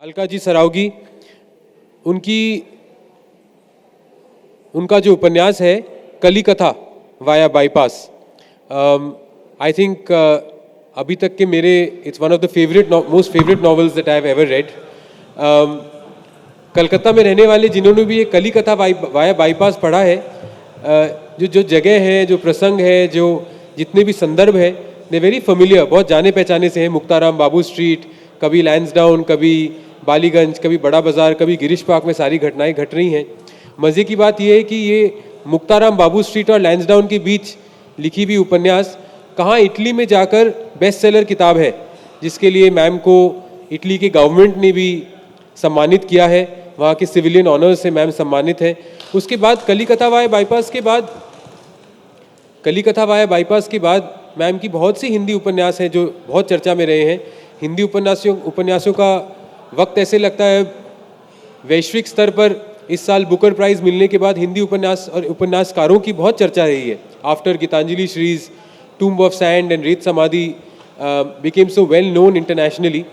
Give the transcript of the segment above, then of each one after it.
अलका जी सरावगी, उनका जो उपन्यास है कली कथा वाया बाईपास, आई थिंक अभी तक के मेरे it's one of the most favourite novels that I have ever read. Calcutta में रहने वाले जिन्होंने भी ये कली कथा वाया बाईपास पढ़ा है, जो जगह है, जो प्रसंग है, जो जितने भी संदर्भ है, दे वेरी फेमिलियर, बहुत जाने पहचाने से हैं। मुक्ताराम बाबू स्ट्रीट, कभी लैंसडाउन, कभी बालीगंज, कभी बड़ा बाजार, कभी गिरीश पार्क में सारी घटनाएं घट रही हैं। मज़े की बात यह है कि ये मुक्ताराम बाबू स्ट्रीट और लैंसडाउन के बीच लिखी हुई उपन्यास कहाँ इटली में जाकर बेस्ट सेलर किताब है, जिसके लिए मैम को इटली के गवर्नमेंट ने भी सम्मानित किया है, वहाँ के सिविलियन ऑनर्स से मैम सम्मानित है। उसके बाद कली कथा वाया बाईपास के बाद मैम की बहुत सी हिंदी उपन्यास हैं जो बहुत चर्चा में रहे हैं। हिंदी उपन्यासों का वक्त ऐसे लगता है वैश्विक स्तर पर इस साल बुकर प्राइज़ मिलने के बाद हिंदी उपन्यास और उपन्यासकारों की बहुत चर्चा रही है। After Geetanjali Shree's, tomb of sand and Ret Samadhi became so well known internationally,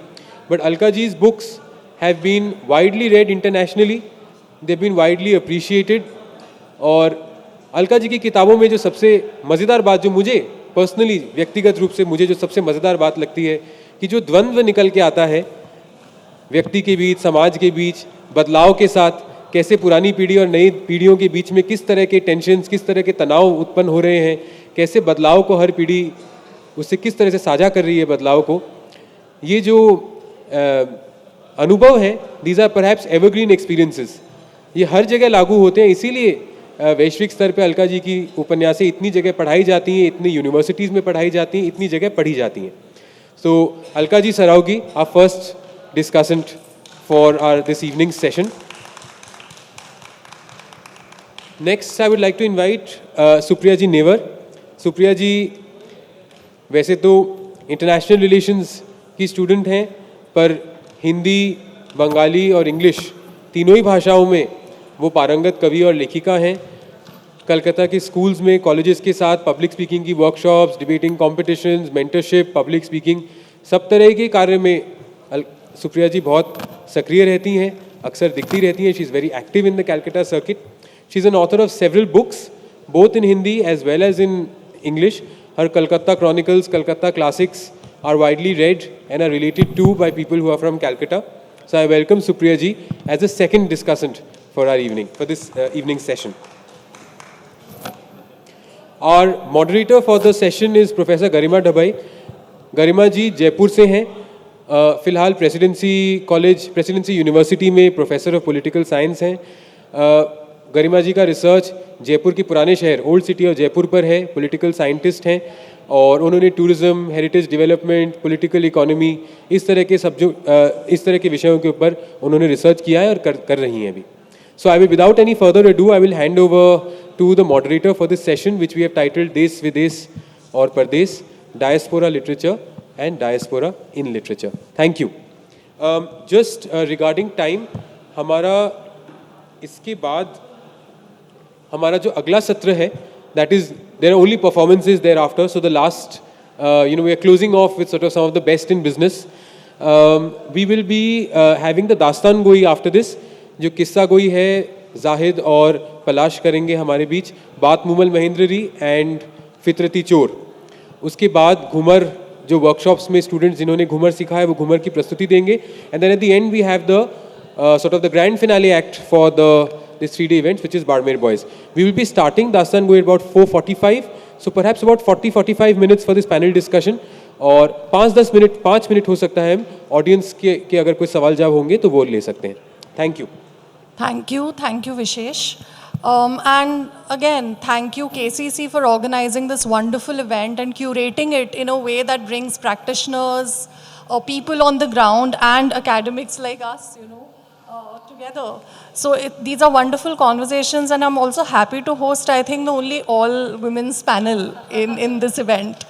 but Alka ji's books have been widely read internationally, they've been widely appreciated। और अलका जी की किताबों में जो सबसे मज़ेदार बात, जो मुझे पर्सनली व्यक्तिगत रूप से मुझे जो सबसे मज़ेदार बात लगती है, कि जो द्वंद्व निकल के आता है व्यक्ति के बीच, समाज के बीच, बदलाव के साथ, कैसे पुरानी पीढ़ी और नई पीढ़ियों के बीच में किस तरह के टेंशन्स, किस तरह के तनाव उत्पन्न हो रहे हैं, कैसे बदलाव को हर पीढ़ी उससे किस तरह से साझा कर रही है बदलाव को। ये जो अनुभव है, these are perhaps evergreen experiences, ये हर जगह लागू होते हैं। इसीलिए वैश्विक स्तर पे अलका जी की उपन्यासें इतनी जगह पढ़ाई जाती हैं, इतनी यूनिवर्सिटीज़ में पढ़ाई जाती हैं, इतनी जगह पढ़ी जाती हैं। So Alka ji Saraogi, our first discussant for our this evening session. Next I would like to invite Supriya ji Newar. Supriya ji वैसे तो इंटरनेशनल रिलेशंस की स्टूडेंट हैं, पर हिंदी, बंगाली और इंग्लिश तीनों ही भाषाओं में वो पारंगत कवि और लेखिका हैं। कलकत्ता के स्कूल्स में, कॉलेजेस के साथ पब्लिक स्पीकिंग की workshops, debating competitions, mentorship, public speaking, सब तरह के कार्य में सुप्रिया जी बहुत सक्रिय रहती हैं, अक्सर दिखती रहती हैं। She is very active in the Calcutta circuit. She is an author of several books, both in Hindi as well as in English. Her Calcutta Chronicles, Calcutta Classics are widely read and are related to by people who are from Calcutta. So I welcome Supriya ji as a second discussant for this evening session. Our moderator for the session is Professor Garima Dabai. गरिमा जी जयपुर से हैं, फ़िलहाल presidency university में professor of political science हैं। गरिमा जी का research Jaipur के पुराने शहर old city और जयपुर पर है, पॉलिटिकल साइंटिस्ट हैं, और उन्होंने tourism, heritage development, political economy, इस तरह के विषयों के ऊपर उन्होंने रिसर्च किया है और कर रही हैं अभी। So I will without any further ado I will hand over to the moderator for this session which we have titled देश विदेश और परदेश, diaspora literature and diaspora in literature. Thank you. Just regarding time, इसके बाद हमारा जो अगला सत्र है, that is there are only performances thereafter, so the last we are closing off with sort of some of the best in business. We will be having the दास्तान गोई after this, जो किस्सा गोई है जाहिद और पलाश करेंगे हमारे बीच, बात मुमल महेंद्ररी एंड फितरती चोर। उसके बाद घूमर, जो वर्कशॉप्स में स्टूडेंट्स जिन्होंने घूमर सीखा है वो घूमर की प्रस्तुति देंगे, and then at the end we have the sort of the grand finale act for this 3-day event, which is Barmer Boys. We will be starting Dastan Goi at about 4:45, so perhaps about 40-45 minutes for this panel discussion, और 5 minute हो सकता है audience के अगर कोई सवाल जवाब होंगे तो वो ले सकते हैं। Thank you. Thank you Vishesh, and again thank you KCC for organizing this wonderful event and curating it in a way that brings practitioners or people on the ground and academics like us, together. So these are wonderful conversations, and I'm also happy to host, I think, the only all women's panel in this event.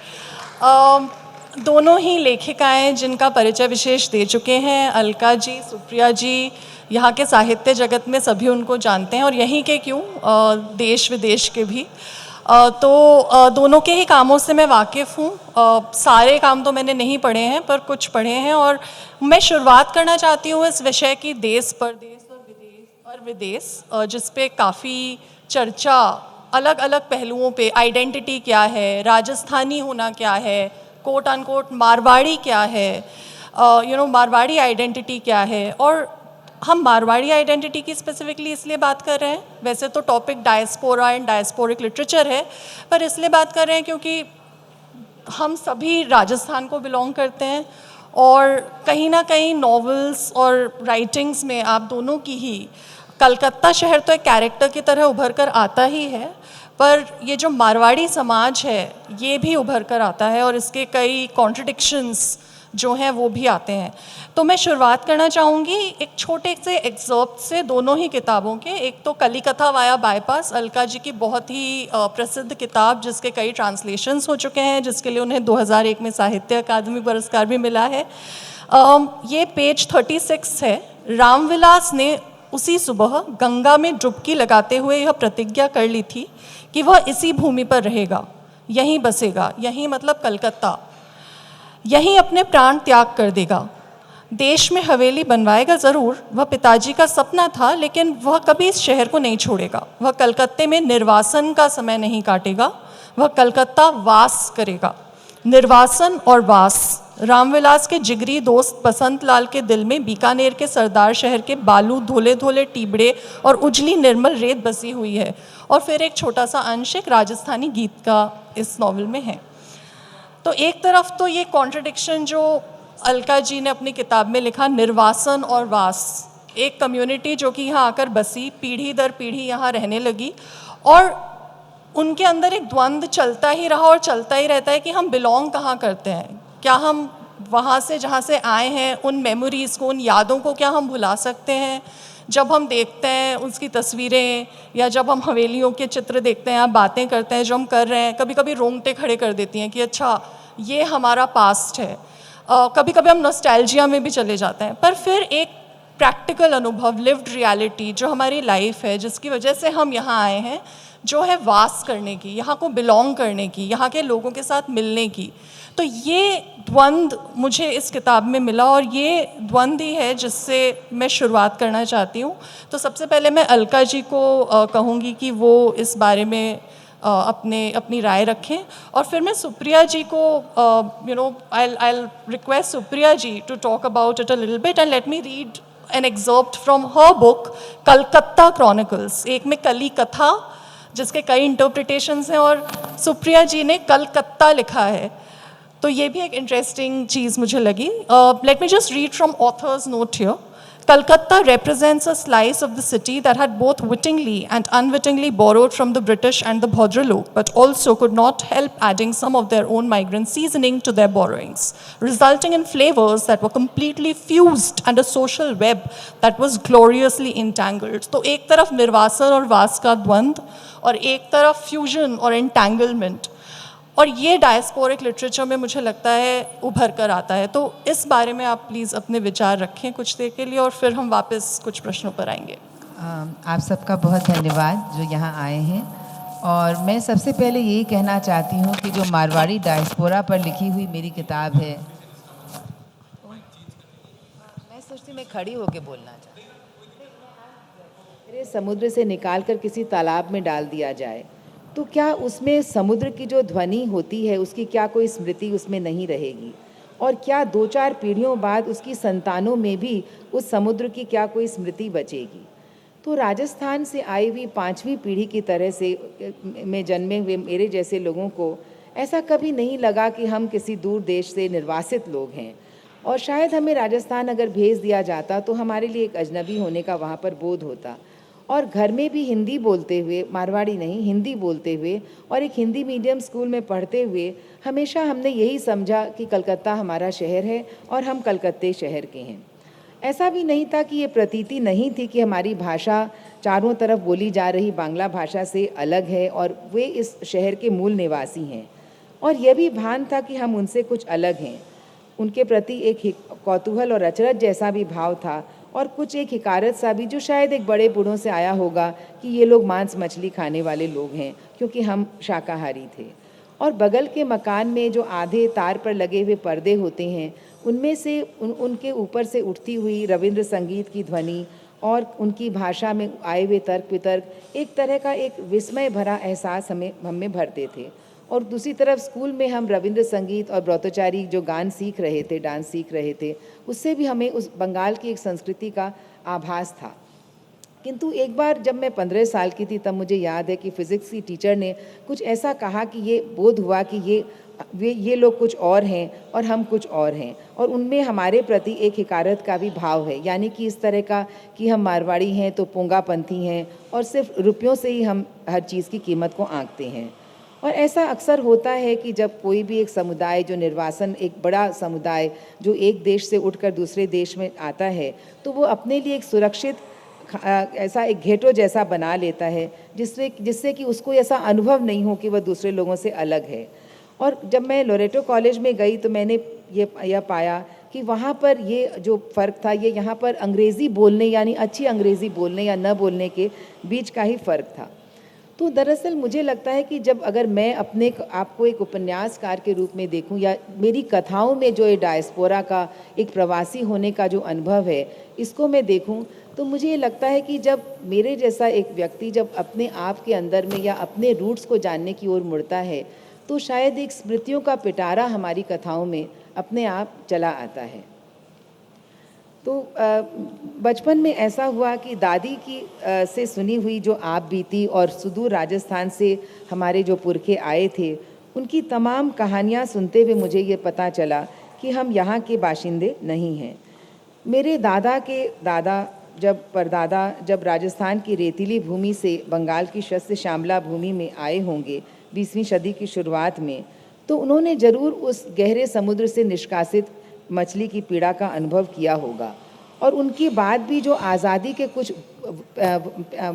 दोनों ही लेखिकाएं जिनका परिचय विशेष दे चुके हैं, अलका जी, सुप्रिया जी, यहाँ के साहित्य जगत में सभी उनको जानते हैं, और यहीं के क्यों, देश विदेश के भी। तो दोनों के ही कामों से मैं वाकिफ़ हूँ। सारे काम तो मैंने नहीं पढ़े हैं पर कुछ पढ़े हैं, और मैं शुरुआत करना चाहती हूँ इस विषय की देश परदेश और विदेश, जिस पे काफ़ी चर्चा अलग अलग पहलुओं पे, आइडेंटिटी क्या है, राजस्थानी होना क्या है, कोट अनकोट मारवाड़ी क्या है, मारवाड़ी आइडेंटिटी क्या है। और हम मारवाड़ी आइडेंटिटी की स्पेसिफिकली इसलिए बात कर रहे हैं, वैसे तो topic diaspora and diasporic literature है, पर इसलिए बात कर रहे हैं क्योंकि हम सभी राजस्थान को बिलोंग करते हैं, और कहीं ना कहीं नॉवेल्स और राइटिंग्स में आप दोनों की ही कलकत्ता शहर तो एक कैरेक्टर की तरह उभर कर आता ही है, पर ये जो मारवाड़ी समाज है ये भी उभर कर आता है, और इसके कई कॉन्ट्रडिक्शंस जो हैं वो भी आते हैं। तो मैं शुरुआत करना चाहूँगी एक छोटे से एग्जर्प्ट से दोनों ही किताबों के। एक तो कलिकथा वाया बाईपास, अलका जी की बहुत ही प्रसिद्ध किताब जिसके कई ट्रांसलेशंस हो चुके हैं, जिसके लिए उन्हें 2001 में साहित्य अकादमी पुरस्कार भी मिला है। ये पेज 36 है। रामविलास ने उसी सुबह गंगा में डुबकी लगाते हुए यह प्रतिज्ञा कर ली थी कि वह इसी भूमि पर रहेगा, यहीं बसेगा, यहीं मतलब कलकत्ता, यहीं अपने प्राण त्याग कर देगा। देश में हवेली बनवाएगा ज़रूर, वह पिताजी का सपना था, लेकिन वह कभी इस शहर को नहीं छोड़ेगा। वह कलकत्ते में निर्वासन का समय नहीं काटेगा, वह कलकत्ता वास करेगा। निर्वासन और वास, रामविलास के जिगरी दोस्त बसंत लाल के दिल में बीकानेर के सरदार शहर के बालू, धोले धोले टीबड़े और उजली निर्मल रेत बसी हुई है। और फिर एक छोटा सा अंश एक राजस्थानी गीत का इस नॉवल में है। तो एक तरफ तो ये कॉन्ट्रडिक्शन जो अलका जी ने अपनी किताब में लिखा, निर्वासन और वास, एक कम्युनिटी जो कि यहाँ आकर बसी, पीढ़ी दर पीढ़ी यहाँ रहने लगी, और उनके अंदर एक द्वंद्व चलता ही रहा और चलता ही रहता है कि हम बिलोंग कहाँ करते हैं। क्या हम वहाँ से जहाँ से आए हैं उन मेमोरीज़ को, उन यादों को क्या हम भुला सकते हैं? जब हम देखते हैं उसकी तस्वीरें, या जब हम हवेलियों के चित्र देखते हैं या बातें करते हैं जो हम कर रहे हैं, कभी कभी रोंगटे खड़े कर देती हैं कि अच्छा ये हमारा पास्ट है। कभी कभी हम नॉस्टैल्जिया में भी चले जाते हैं, पर फिर एक प्रैक्टिकल अनुभव, लिव्ड रियलिटी जो हमारी लाइफ है, जिसकी वजह से हम यहाँ आए हैं, जो है वास करने की, यहाँ को बिलोंग करने की, यहाँ के लोगों के साथ मिलने की। तो ये द्वंद्व मुझे इस किताब में मिला, और ये द्वंद्व ही है जिससे मैं शुरुआत करना चाहती हूँ। तो सबसे पहले मैं अलका जी को कहूँगी कि वो इस बारे में अपनी राय रखें, और फिर मैं सुप्रिया जी को I'll request Supriya ji to talk about it a little bit, and let me read an excerpt from her book Calcutta chronicles. एक में कली कथा जिसके कई इंटरप्रिटेशंस हैं, और सुप्रिया जी ने कलकत्ता लिखा है। तो ये भी एक इंटरेस्टिंग चीज़ मुझे लगी। Let me just read from authors note here. Calcutta represents a slice of the city that had both wittingly and unwittingly borrowed from the British and the Bhadralok, but also could not help adding some of their own migrant seasoning to their borrowings, resulting in flavors that were completely fused and a social web that was gloriously entangled. तो एक तरफ निर्वासन और वास का द्वंद्व, और एक तरफ फ्यूजन और एंटैंगलमेंट, और ये डायस्पोरिक लिटरेचर में मुझे लगता है उभर कर आता है। तो इस बारे में आप प्लीज़ अपने विचार रखें कुछ देर के लिए, और फिर हम वापस कुछ प्रश्नों पर आएंगे। आप सबका बहुत धन्यवाद जो यहाँ आए हैं। और मैं सबसे पहले यही कहना चाहती हूँ कि जो मारवाड़ी डायस्पोरा पर लिखी हुई मेरी किताब है, मैं सोचती मैं खड़ी होकर बोलना चाहती हूँ। मेरे समुद्र से निकाल कर किसी तालाब में डाल दिया जाए तो क्या उसमें समुद्र की जो ध्वनि होती है उसकी क्या कोई स्मृति उसमें नहीं रहेगी? और क्या 2-4 पीढ़ियों बाद उसकी संतानों में भी उस समुद्र की क्या कोई स्मृति बचेगी? तो राजस्थान से आई हुई 5वीं पीढ़ी की तरह से में जन्मे हुए मेरे जैसे लोगों को ऐसा कभी नहीं लगा कि हम किसी दूर देश से निर्वासित लोग हैं, और शायद हमें राजस्थान अगर भेज दिया जाता तो हमारे लिए एक अजनबी होने का वहाँ पर बोध होता। और घर में भी हिंदी बोलते हुए, मारवाड़ी नहीं हिंदी बोलते हुए, और एक हिंदी मीडियम स्कूल में पढ़ते हुए हमेशा हमने यही समझा कि कलकत्ता हमारा शहर है और हम कलकत्ते शहर के हैं। ऐसा भी नहीं था कि ये प्रतीति नहीं थी कि हमारी भाषा चारों तरफ बोली जा रही बांग्ला भाषा से अलग है और वे इस शहर के मूल निवासी हैं, और यह भी भान था कि हम उनसे कुछ अलग हैं। उनके प्रति एक कौतूहल और अचरज जैसा भी भाव था, और कुछ एक हिकारत सा भी जो शायद एक बड़े बूढ़ों से आया होगा कि ये लोग मांस मछली खाने वाले लोग हैं, क्योंकि हम शाकाहारी थे। और बगल के मकान में जो आधे तार पर लगे हुए पर्दे होते हैं, उनमें से उनके ऊपर से उठती हुई रविंद्र संगीत की ध्वनि और उनकी भाषा में आए हुए तर्क वितर्क एक तरह का एक विस्मय भरा एहसास हमें भरते थे। और दूसरी तरफ स्कूल में हम रविंद्र संगीत और ब्रह्मचारी जो गान सीख रहे थे, डांस सीख रहे थे, उससे भी हमें उस बंगाल की एक संस्कृति का आभास था। किंतु एक बार जब मैं 15 साल की थी, तब मुझे याद है कि फिज़िक्स की टीचर ने कुछ ऐसा कहा कि ये बोध हुआ कि ये लोग कुछ और हैं और हम कुछ और हैं, और उनमें हमारे प्रति एक हिकारत का भी भाव है, यानी कि इस तरह का कि हम मारवाड़ी हैं तो पोंगापंथी हैं और सिर्फ रुपयों से ही हम हर चीज़ की कीमत को आंकते हैं। और ऐसा अक्सर होता है कि जब कोई भी एक समुदाय जो निर्वासन, एक बड़ा समुदाय जो एक देश से उठकर दूसरे देश में आता है, तो वो अपने लिए एक सुरक्षित ऐसा एक घेटो जैसा बना लेता है, जिससे कि उसको ऐसा अनुभव नहीं हो कि वह दूसरे लोगों से अलग है। और जब मैं लोरेटो कॉलेज में गई तो मैंने यह पाया कि वहाँ पर ये जो फ़र्क था, ये यहाँ पर अंग्रेज़ी बोलने यानी अच्छी अंग्रेज़ी बोलने या न बोलने के बीच का ही फ़र्क था। तो दरअसल मुझे लगता है कि जब अगर मैं अपने आप को एक उपन्यासकार के रूप में देखूं, या मेरी कथाओं में जो ये डायस्पोरा का एक प्रवासी होने का जो अनुभव है, इसको मैं देखूं, तो मुझे ये लगता है कि जब मेरे जैसा एक व्यक्ति जब अपने आप के अंदर में या अपने रूट्स को जानने की ओर मुड़ता है, तो शायद एक स्मृतियों का पिटारा हमारी कथाओं में अपने आप चला आता है। तो बचपन में ऐसा हुआ कि दादी की से सुनी हुई जो आप बीती और सुदूर राजस्थान से हमारे जो पुरखे आए थे, उनकी तमाम कहानियाँ सुनते हुए मुझे ये पता चला कि हम यहाँ के बाशिंदे नहीं हैं। मेरे दादा के दादा जब राजस्थान की रेतीली भूमि से बंगाल की शस्य श्यामला भूमि में आए होंगे 20वीं सदी की शुरुआत में, तो उन्होंने ज़रूर उस गहरे समुद्र से निष्कासित मछली की पीड़ा का अनुभव किया होगा। और उनके बाद भी जो आज़ादी के कुछ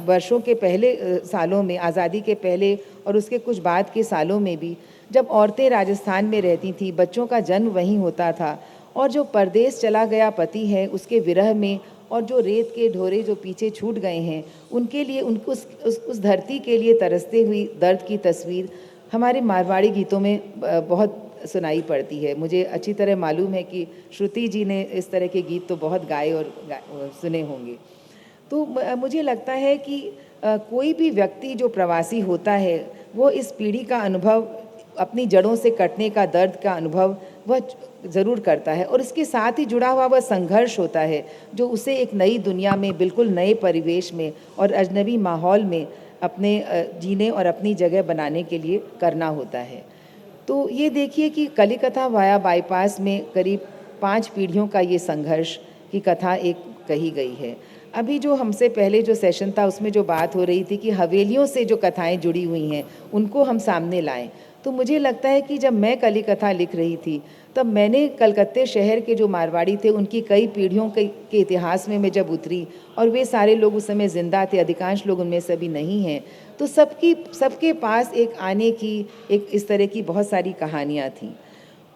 वर्षों के पहले सालों में, आज़ादी के पहले और उसके कुछ बाद के सालों में भी, जब औरतें राजस्थान में रहती थीं, बच्चों का जन्म वहीं होता था, और जो परदेश चला गया पति है उसके विरह में, और जो रेत के ढोरे जो पीछे छूट गए हैं, उनके लिए उनको उस धरती के लिए तरसते हुई दर्द की तस्वीर हमारे मारवाड़ी गीतों में बहुत सुनाई पड़ती है। मुझे अच्छी तरह मालूम है कि श्रुति जी ने इस तरह के गीत तो बहुत गाए और सुने होंगे। तो मुझे लगता है कि कोई भी व्यक्ति जो प्रवासी होता है, वो इस पीढ़ी का अनुभव, अपनी जड़ों से कटने का दर्द का अनुभव वह ज़रूर करता है, और इसके साथ ही जुड़ा हुआ वह संघर्ष होता है जो उसे एक नई दुनिया में, बिल्कुल नए परिवेश में और अजनबी माहौल में अपने जीने और अपनी जगह बनाने के लिए करना होता है। तो ये देखिए कि कलिकथा वाया बाईपास में करीब 5 पीढ़ियों का ये संघर्ष की कथा एक कही गई है। अभी जो हमसे पहले जो सेशन था उसमें जो बात हो रही थी कि हवेलियों से जो कथाएं जुड़ी हुई हैं उनको हम सामने लाएं, तो मुझे लगता है कि जब मैं कलिकथा लिख रही थी तब मैंने कलकत्ते शहर के जो मारवाड़ी थे उनकी कई पीढ़ियों के इतिहास में मैं जब उतरी, और वे सारे लोग उस समय ज़िंदा थे, अधिकांश लोग उनमें से अभी नहीं हैं, तो सबके पास एक आने की एक इस तरह की बहुत सारी कहानियाँ थीं।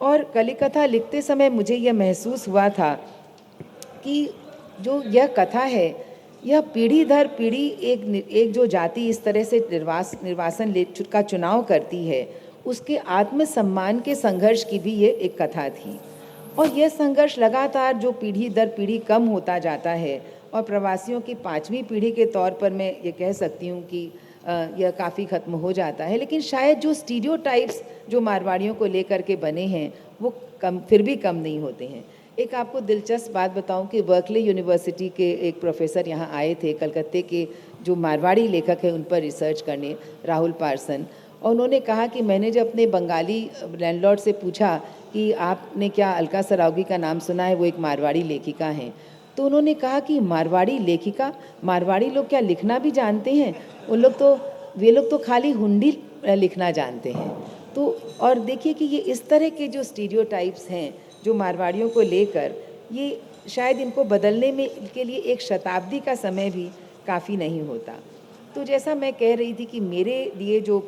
और कलिकथा लिखते समय मुझे यह महसूस हुआ था कि जो यह कथा है, यह पीढ़ी दर पीढ़ी एक जो जाति इस तरह से निर्वासन का चुनाव करती है, उसके आत्मसम्मान के संघर्ष की भी ये एक कथा थी। और यह संघर्ष लगातार जो पीढ़ी दर पीढ़ी कम होता जाता है, और प्रवासियों की 5वीं पीढ़ी के तौर पर मैं ये कह सकती हूँ कि यह काफ़ी ख़त्म हो जाता है। लेकिन शायद जो स्टीरियोटाइप्स जो मारवाड़ियों को लेकर के बने हैं वो फिर भी कम नहीं होते हैं। एक आपको दिलचस्प बात बताऊं कि बर्कले यूनिवर्सिटी के एक प्रोफेसर यहाँ आए थे, कलकत्ते के जो मारवाड़ी लेखक हैं उन पर रिसर्च करने, राहुल पार्सन, और उन्होंने कहा कि मैंने जब अपने बंगाली लैंडलॉर्ड से पूछा कि आपने क्या अलका सरावगी का नाम सुना है, वो एक मारवाड़ी लेखिका हैं, तो उन्होंने कहा कि मारवाड़ी लेखिका, मारवाड़ी लोग क्या लिखना भी जानते हैं? वे लोग तो खाली हुंडी लिखना जानते हैं। तो और देखिए कि ये इस तरह के जो स्टीरियोटाइप्स हैं जो मारवाड़ियों को लेकर, ये शायद इनको बदलने में के लिए एक शताब्दी का समय भी काफ़ी नहीं होता। तो जैसा मैं कह रही थी कि मेरे लिए जो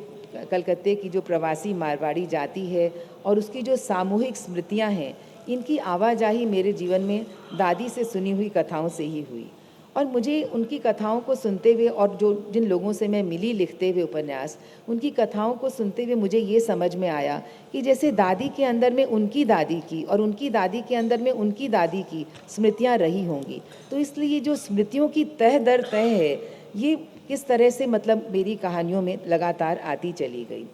कलकत्ते की जो प्रवासी मारवाड़ी जाति है और उसकी जो सामूहिक स्मृतियां हैं, इनकी आवाजाही मेरे जीवन में दादी से सुनी हुई कथाओं से ही हुई। और मुझे उनकी कथाओं को सुनते हुए और जो जिन लोगों से मैं मिली लिखते हुए उपन्यास, उनकी कथाओं को सुनते हुए मुझे ये समझ में आया कि जैसे दादी के अंदर में उनकी दादी की और उनकी दादी के अंदर में उनकी दादी की स्मृतियाँ रही होंगी, तो इसलिए जो स्मृतियों की तह दर तह है, ये किस तरह से मतलब मेरी कहानियों में लगातार आती चली गई।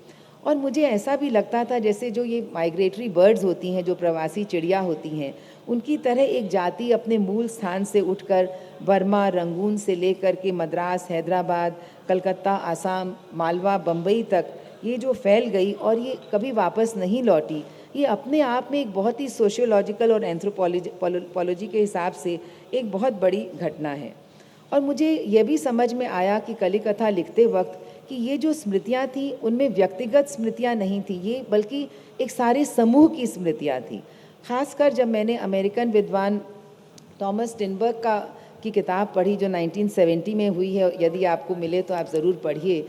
और मुझे ऐसा भी लगता था जैसे जो ये माइग्रेटरी बर्ड्स होती हैं, जो प्रवासी चिड़िया होती हैं, उनकी तरह एक जाति अपने मूल स्थान से उठकर बर्मा, रंगून से लेकर के मद्रास, हैदराबाद, कलकत्ता, आसाम, मालवा, बम्बई तक ये जो फैल गई और ये कभी वापस नहीं लौटी, ये अपने आप में एक बहुत ही सोशियोलॉजिकल और एंथ्रोपोलॉजी के हिसाब से एक बहुत बड़ी घटना है। और मुझे ये भी समझ में आया कि कली कथा लिखते वक्त कि ये जो स्मृतियाँ थी उनमें व्यक्तिगत स्मृतियाँ नहीं थी, ये बल्कि एक सारे समूह की स्मृतियाँ थी। ख़ासकर जब मैंने अमेरिकन विद्वान थॉमस टिनबर्ग की किताब पढ़ी जो 1970 में हुई है, यदि आपको मिले तो आप ज़रूर पढ़िए,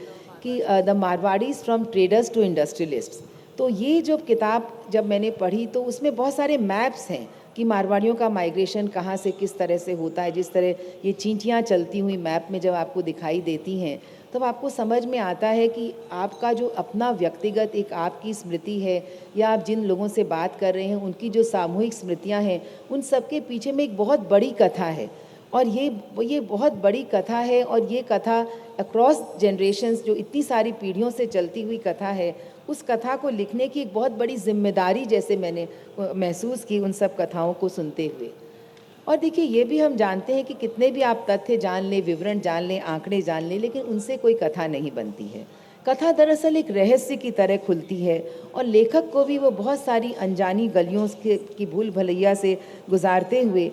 कि the Marwaris from traders to industrialists. तो ये जो किताब जब मैंने पढ़ी तो उसमें बहुत सारे मैप्स हैं कि मारवाड़ियों का माइग्रेशन कहाँ से किस तरह से होता है। जिस तरह ये चींटियाँ चलती हुई मैप में जब आपको दिखाई देती हैं, तब आपको समझ में आता है कि आपका जो अपना व्यक्तिगत एक आपकी स्मृति है, या आप जिन लोगों से बात कर रहे हैं उनकी जो सामूहिक स्मृतियां हैं, उन सब के पीछे में एक बहुत बड़ी कथा है। और ये बहुत बड़ी कथा है, और ये कथा अक्रॉस जनरेशन्स, जो इतनी सारी पीढ़ियों से चलती हुई कथा है, उस कथा को लिखने की एक बहुत बड़ी जिम्मेदारी जैसे मैंने महसूस की उन सब कथाओं को सुनते हुए। और देखिए, ये भी हम जानते हैं कि कितने भी आप तथ्य जान लें, विवरण जान लें, आंकड़े जान लें, लेकिन उनसे कोई कथा नहीं बनती है। कथा दरअसल एक रहस्य की तरह खुलती है, और लेखक को भी वो बहुत सारी अनजानी गलियों की भूल भलैया से गुजारते हुए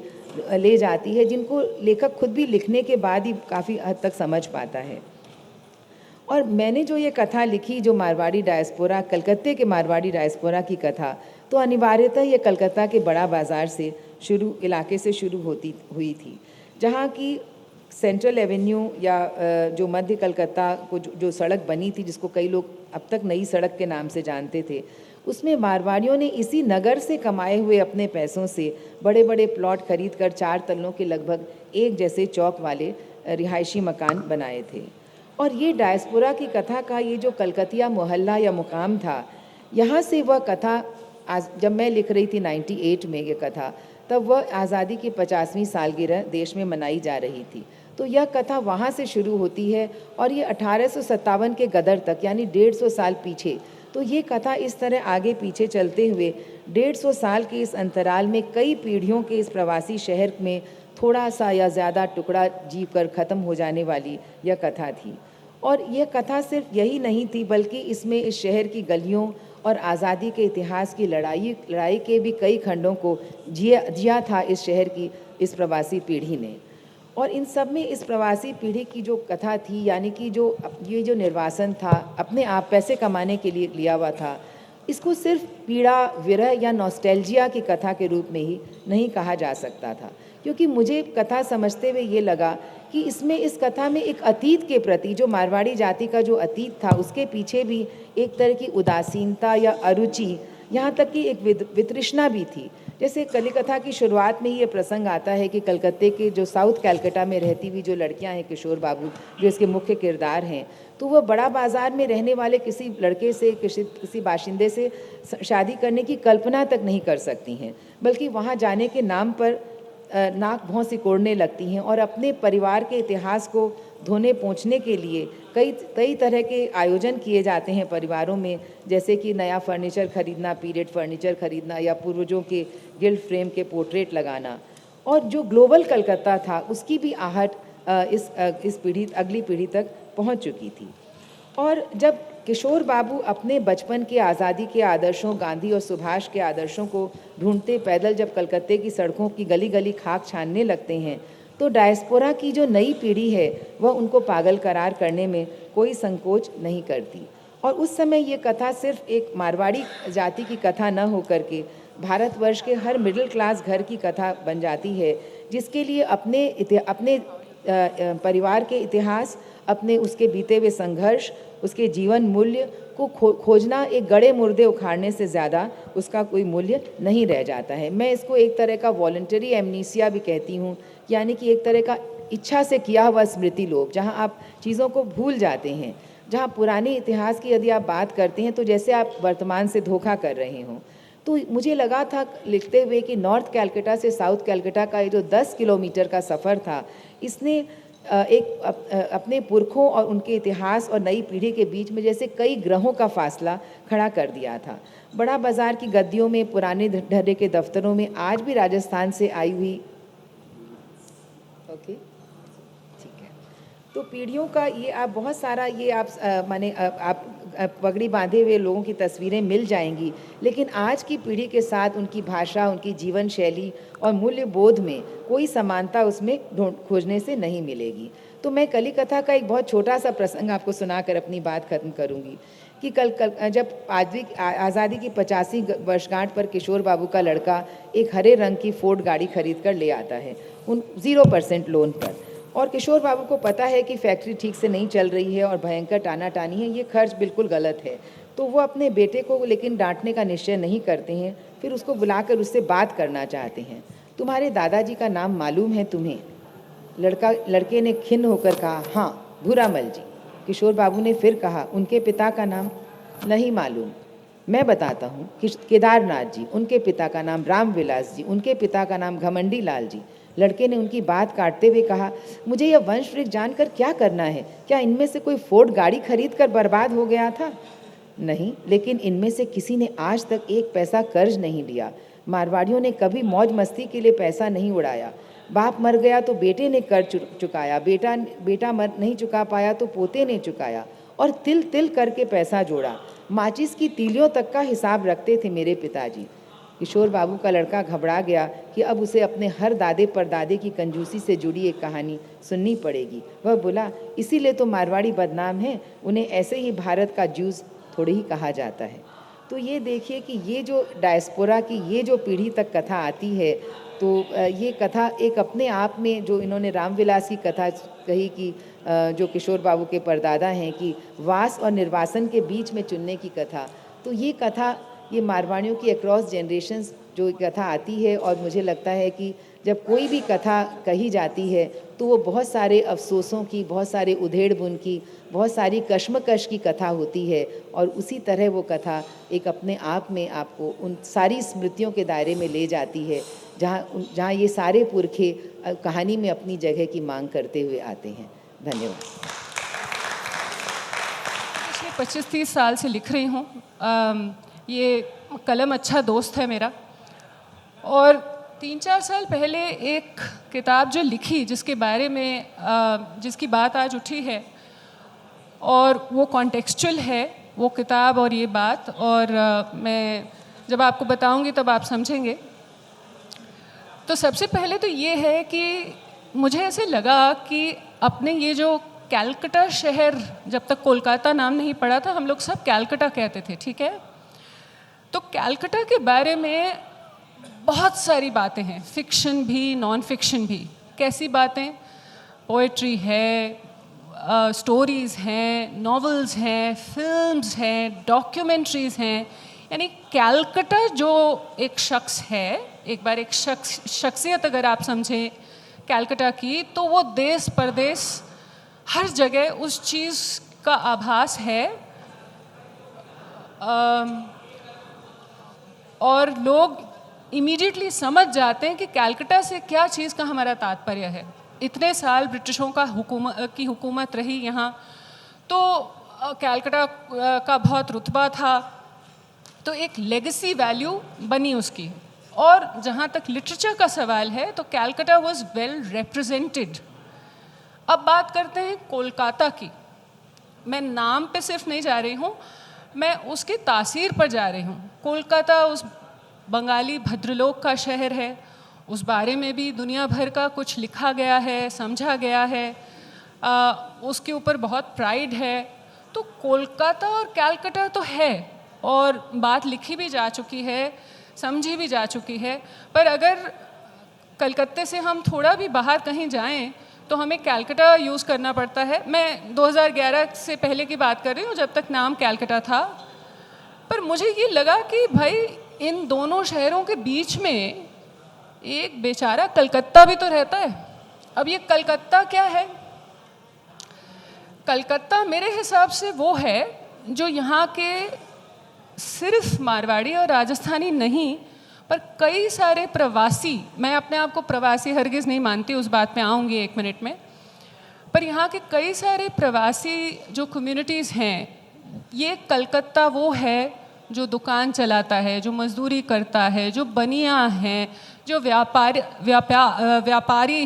ले जाती है, जिनको लेखक खुद भी लिखने के बाद ही काफ़ी हद तक समझ पाता है। और मैंने जो ये कथा लिखी, जो मारवाड़ी डायस्पोरा, कलकत्ते के मारवाड़ी डायस्पोरा की कथा, तो अनिवार्यतः ये कलकत्ता के बड़ा बाज़ार से इलाके से शुरू हुई थी, जहाँ की सेंट्रल एवेन्यू या जो मध्य कलकत्ता को जो सड़क बनी थी, जिसको कई लोग अब तक नई सड़क के नाम से जानते थे, उसमें मारवाड़ियों ने इसी नगर से कमाए हुए अपने पैसों से बड़े बड़े प्लॉट खरीद कर 4 तल्लों के लगभग एक जैसे चौक वाले रिहायशी मकान बनाए थे। और ये डायस्पोरा की कथा का ये जो कलकतिया मोहल्ला या मुकाम था, यहाँ से वह कथा आज जब मैं लिख रही थी 98 में ये कथा, तब वह आज़ादी की 50वीं सालगिरह देश में मनाई जा रही थी। तो यह कथा वहाँ से शुरू होती है और ये 1857 के गदर तक, यानी 150 साल पीछे। तो ये कथा इस तरह आगे पीछे चलते हुए 150 साल के इस अंतराल में कई पीढ़ियों के इस प्रवासी शहर में थोड़ा सा या ज़्यादा टुकड़ा जीव कर ख़त्म हो जाने वाली यह कथा थी। और यह कथा सिर्फ यही नहीं थी, बल्कि इसमें इस शहर की गलियों और आज़ादी के इतिहास की लड़ाई के भी कई खंडों को जिया था इस शहर की इस प्रवासी पीढ़ी ने। और इन सब में इस प्रवासी पीढ़ी की जो कथा थी, यानी कि ये जो निर्वासन था, अपने आप पैसे कमाने के लिए लिया हुआ था, इसको सिर्फ पीड़ा, विरह या नॉस्टैल्जिया की कथा के रूप में ही नहीं कहा जा सकता था। क्योंकि मुझे कथा समझते हुए ये लगा कि इस कथा में एक अतीत के प्रति, जो मारवाड़ी जाति का जो अतीत था, उसके पीछे भी एक तरह की उदासीनता या अरुचि, यहाँ तक कि एक वितृष्णा भी थी। जैसे कली कथा की शुरुआत में ही ये प्रसंग आता है कि कलकत्ते के जो साउथ कैलकाटा में रहती हुई जो लड़कियाँ हैं, किशोर बाबू जो इसके मुख्य किरदार हैं, तो वह बड़ा बाज़ार में रहने वाले किसी लड़के से, किसी बाशिंदे से शादी करने की कल्पना तक नहीं कर सकती हैं, बल्कि वहाँ जाने के नाम पर नाक भौं सिकोड़ने लगती हैं और अपने परिवार के इतिहास को धोने पोंछने के लिए कई तरह के आयोजन किए जाते हैं परिवारों में, जैसे कि नया फर्नीचर खरीदना, पीरियड फर्नीचर खरीदना, या पूर्वजों के गिल्ड फ्रेम के पोर्ट्रेट लगाना। और जो ग्लोबल कलकत्ता था, उसकी भी आहट अगली पीढ़ी तक पहुंच चुकी थी। और जब किशोर बाबू अपने बचपन के आज़ादी के आदर्शों, गांधी और सुभाष के आदर्शों को ढूंढते पैदल जब कलकत्ते की सड़कों की गली गली खाक छानने लगते हैं, तो डायस्पोरा की जो नई पीढ़ी है वह उनको पागल करार करने में कोई संकोच नहीं करती। और उस समय ये कथा सिर्फ एक मारवाड़ी जाति की कथा न होकर के भारतवर्ष के हर मिडिल क्लास घर की कथा बन जाती है, जिसके लिए अपने परिवार के इतिहास, अपने उसके बीते हुए संघर्ष, उसके जीवन मूल्य को खोजना एक गड़े मुर्दे उखाड़ने से ज़्यादा उसका कोई मूल्य नहीं रह जाता है। मैं इसको एक तरह का वॉलंटरी एमनीसिया भी कहती हूँ, यानी कि एक तरह का इच्छा से किया हुआ स्मृति लोप, जहाँ आप चीज़ों को भूल जाते हैं, जहाँ पुराने इतिहास की यदि आप बात करते हैं तो जैसे आप वर्तमान से धोखा कर रहे हों। तो मुझे लगा था लिखते हुए कि नॉर्थ कैलकाटा से साउथ कैलकाटा का ये जो 10 किलोमीटर का सफ़र था, इसने अपने पुरखों और उनके इतिहास और नई पीढ़ी के बीच में जैसे कई ग्रहों का फासला खड़ा कर दिया था। बड़ा बाज़ार की गद्दियों में, पुराने ढर्रे के दफ्तरों में आज भी राजस्थान से आई हुई ठीक है, तो पीढ़ियों का ये आप बहुत सारा ये आप माने आप पगड़ी बांधे हुए लोगों की तस्वीरें मिल जाएंगी, लेकिन आज की पीढ़ी के साथ उनकी भाषा, उनकी जीवन शैली और मूल्य बोध में कोई समानता उसमें खोजने से नहीं मिलेगी। तो मैं कली कथा का एक बहुत छोटा सा प्रसंग आपको सुनाकर अपनी बात खत्म करूंगी कि कल जब आज़ादी की 85 वर्षगांठ पर किशोर बाबू का लड़का एक हरे रंग की फोर्ड गाड़ी खरीद कर ले आता है 0% लोन पर, और किशोर बाबू को पता है कि फैक्ट्री ठीक से नहीं चल रही है और भयंकर टानाटानी है, ये खर्च बिल्कुल गलत है। तो वो अपने बेटे को लेकिन डांटने का निश्चय नहीं करते हैं, फिर उसको बुलाकर उससे बात करना चाहते हैं। तुम्हारे दादाजी का नाम मालूम है तुम्हें? लड़के ने खिन्न होकर कहा, हाँ, भूरामल जी। किशोर बाबू ने फिर कहा, उनके पिता का नाम? नहीं मालूम। मैं बताता हूँ, केदारनाथ जी, उनके पिता का नाम रामविलास जी, उनके पिता का नाम घमंडी लाल जी। लड़के ने उनकी बात काटते हुए कहा, मुझे यह वंश वृक्ष जानकर क्या करना है? क्या इनमें से कोई फोर्ड गाड़ी खरीद कर बर्बाद हो गया था? नहीं, लेकिन इनमें से किसी ने आज तक एक पैसा कर्ज नहीं लिया। मारवाड़ियों ने कभी मौज मस्ती के लिए पैसा नहीं उड़ाया। बाप मर गया तो बेटे ने कर्ज चुकाया, बेटा मर नहीं चुका पाया तो पोते ने चुकाया, और तिल तिल करके पैसा जोड़ा। माचिस की तीलियों तक का हिसाब रखते थे मेरे पिताजी। किशोर बाबू का लड़का घबरा गया कि अब उसे अपने हर दादे परदादे की कंजूसी से जुड़ी एक कहानी सुननी पड़ेगी। वह बोला, इसीलिए तो मारवाड़ी बदनाम है, उन्हें ऐसे ही भारत का जूस थोड़ी ही कहा जाता है। तो ये देखिए कि ये जो डायस्पोरा की ये जो पीढ़ी तक कथा आती है, तो ये कथा एक अपने आप में, जो इन्होंने रामविलास की कथा कही कि जो किशोर बाबू के परदादा हैं कि वास और निर्वासन के बीच में चुनने की कथा, तो ये कथा ये मारवाड़ियों की अक्रॉस जनरेशन्स जो कथा आती है, और मुझे लगता है कि जब कोई भी कथा कही जाती है तो वो बहुत सारे अफसोसों की, बहुत सारे उधेड़ बुन की, बहुत सारी कश्मकश की कथा होती है, और उसी तरह वो कथा एक अपने आप में आपको उन सारी स्मृतियों के दायरे में ले जाती है जहाँ ये सारे पुरखे कहानी में अपनी जगह की मांग करते हुए आते हैं। धन्यवाद। पिछले 25-30 साल से लिख रही हूँ। ये कलम अच्छा दोस्त है मेरा, और 3-4 साल पहले एक किताब जो लिखी जिसके बारे में जिसकी बात आज उठी है, और वो कॉन्टेक्चुअल है वो किताब और ये बात, और मैं जब आपको बताऊंगी तब आप समझेंगे। तो सबसे पहले तो ये है कि मुझे ऐसे लगा कि अपने ये जो कैलकटा शहर, जब तक कोलकाता नाम नहीं पड़ा था हम लोग सब कैलकटा कहते थे, ठीक है? तो कैलकटा के बारे में बहुत सारी बातें हैं, फिक्शन भी नॉन फिक्शन भी। कैसी बातें? पोएट्री है, स्टोरीज़ हैं, नॉवेल्स हैं, फिल्म्स हैं, डॉक्यूमेंट्रीज़ हैं। यानी कैलकटा जो एक शख्स है, एक बार एक शख्सियत अगर आप समझें कैलकटा की, तो वो देश परदेश हर जगह उस चीज़ का आभास है। और लोग इमीडिएटली समझ जाते हैं कि कैलकटा से क्या चीज़ का हमारा तात्पर्य है। इतने साल ब्रिटिशों की हुकूमत रही यहाँ, तो कैलकटा का बहुत रुतबा था, तो एक लेगेसी वैल्यू बनी उसकी। और जहाँ तक लिटरेचर का सवाल है, तो कैलकटा वाज वेल रिप्रेजेंटेड। अब बात करते हैं कोलकाता की। मैं नाम पे सिर्फ नहीं जा रही हूँ, मैं उसकी तासीर पर जा रही हूँ। कोलकाता उस बंगाली भद्रलोक का शहर है, उस बारे में भी दुनिया भर का कुछ लिखा गया है, समझा गया है, उसके ऊपर बहुत प्राइड है। तो कोलकाता और कैलकटा तो है, और बात लिखी भी जा चुकी है, समझी भी जा चुकी है। पर अगर कलकत्ते से हम थोड़ा भी बाहर कहीं जाएं तो हमें कैलकटा यूज़ करना पड़ता है। मैं 2011 से पहले की बात कर रही हूँ, जब तक नाम कैलकटा था। पर मुझे ये लगा कि भाई इन दोनों शहरों के बीच में एक बेचारा कलकत्ता भी तो रहता है। अब ये कलकत्ता क्या है? कलकत्ता मेरे हिसाब से वो है जो यहाँ के सिर्फ मारवाड़ी और राजस्थानी नहीं, पर कई सारे प्रवासी, मैं अपने आप को प्रवासी हरगिज़ नहीं मानती, उस बात में आऊँगी 1 मिनट में, पर यहाँ के कई सारे प्रवासी जो कम्युनिटीज़ हैं, ये कलकत्ता वो है जो दुकान चलाता है, जो मजदूरी करता है, जो बनिया हैं, जो व्यापारी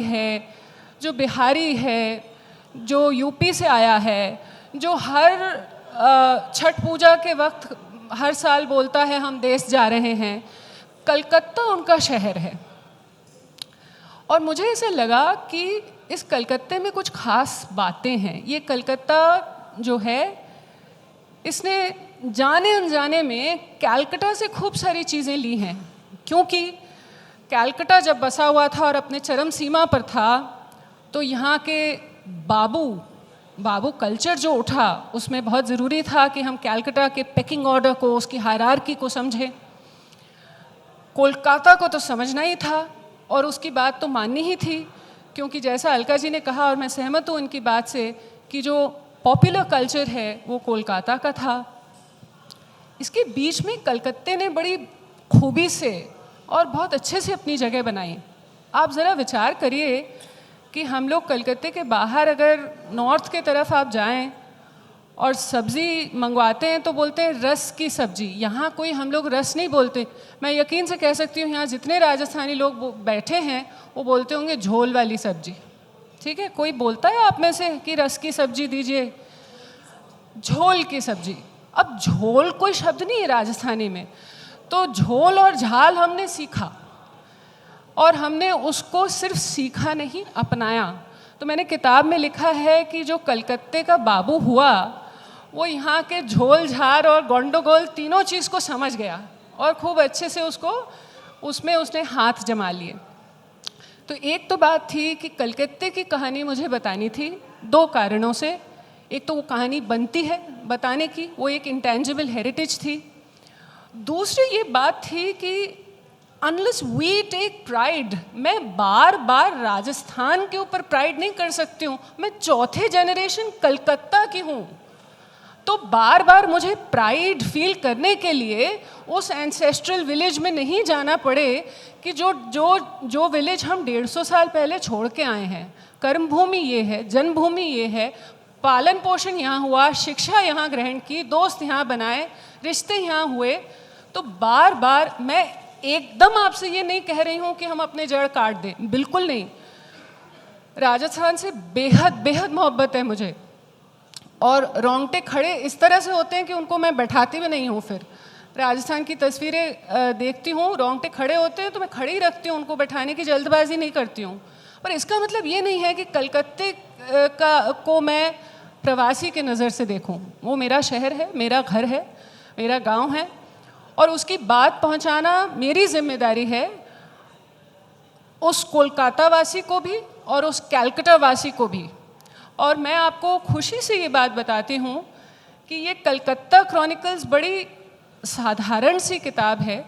है, जो बिहारी है, जो यूपी से आया है, जो हर छठ पूजा के वक्त हर साल बोलता है हम देश जा रहे हैं। कलकत्ता उनका शहर है। और मुझे ऐसा लगा कि इस कलकत्ते में कुछ ख़ास बातें हैं। ये कलकत्ता जो है, इसने जाने अनजाने में कैलकटा से खूब सारी चीज़ें ली हैं, क्योंकि कैलकटा जब बसा हुआ था और अपने चरम सीमा पर था, तो यहाँ के बाबू कल्चर जो उठा, उसमें बहुत ज़रूरी था कि हम कैलकटा के पेकिंग ऑर्डर को, उसकी हायरार्की को समझें। कोलकाता को तो समझना ही था और उसकी बात तो माननी ही थी, क्योंकि जैसा अलका जी ने कहा और मैं सहमत हूँ उनकी बात से कि जो पॉपुलर कल्चर है वो कोलकाता का था। इसके बीच में कलकत्ते ने बड़ी खूबी से और बहुत अच्छे से अपनी जगह बनाई। आप ज़रा विचार करिए कि हम लोग कलकत्ते के बाहर अगर नॉर्थ के तरफ आप जाएं और सब्ज़ी मंगवाते हैं तो बोलते हैं रस की सब्ज़ी। यहाँ कोई हम लोग रस नहीं बोलते। मैं यकीन से कह सकती हूँ यहाँ जितने राजस्थानी लोग बैठे हैं वो बोलते होंगे झोल वाली सब्ज़ी। ठीक है, कोई बोलता है आप में से कि रस की सब्ज़ी दीजिए? झोल की सब्ज़ी। अब झोल कोई शब्द नहीं है राजस्थानी में, तो झोल और झाल हमने सीखा और हमने उसको सिर्फ सीखा नहीं, अपनाया। तो मैंने किताब में लिखा है कि जो कलकत्ते का बाबू हुआ वो यहाँ के झोल झार और गोंडोगोल तीनों चीज़ को समझ गया और खूब अच्छे से उसमें उसने हाथ जमा लिए। तो एक तो बात थी कि कलकत्ते की कहानी मुझे बतानी थी 2 कारणों से। एक तो वो कहानी बनती है बताने की, वो एक इंटेंजिबल हेरिटेज थी। दूसरी ये बात थी कि अनलेस वी टेक प्राइड, मैं बार बार राजस्थान के ऊपर प्राइड नहीं कर सकती हूँ। मैं 4थे जनरेशन कलकत्ता की हूँ, तो बार बार मुझे प्राइड फील करने के लिए उस एंसेस्ट्रल विलेज में नहीं जाना पड़े कि जो विलेज हम 150 साल पहले छोड़ के आए हैं। कर्मभूमि ये है, जन्मभूमि ये है, पालन पोषण यहाँ हुआ, शिक्षा यहाँ ग्रहण की, दोस्त यहाँ बनाए, रिश्ते यहाँ हुए। तो बार बार मैं एकदम आपसे ये नहीं कह रही हूँ कि हम अपने जड़ काट दें, बिल्कुल नहीं। राजस्थान से बेहद बेहद मोहब्बत है मुझे, और रोंगटे खड़े इस तरह से होते हैं कि उनको मैं बैठाती भी नहीं हूँ। फिर राजस्थान की तस्वीरें देखती हूँ, रोंगटे खड़े होते हैं तो मैं खड़ी ही रखती हूँ, उनको बैठाने की जल्दबाजी नहीं करती हूँ। पर इसका मतलब ये नहीं है कि कलकत्ते को मैं प्रवासी के नज़र से देखूँ। वो मेरा शहर है, मेरा घर है, मेरा गांव है, और उसकी बात पहुंचाना मेरी जिम्मेदारी है, उस कोलकाता वासी को भी और उस कैलकटा वासी को भी। और मैं आपको खुशी से ये बात बताती हूँ कि ये कलकत्ता क्रॉनिकल्स बड़ी साधारण सी किताब है,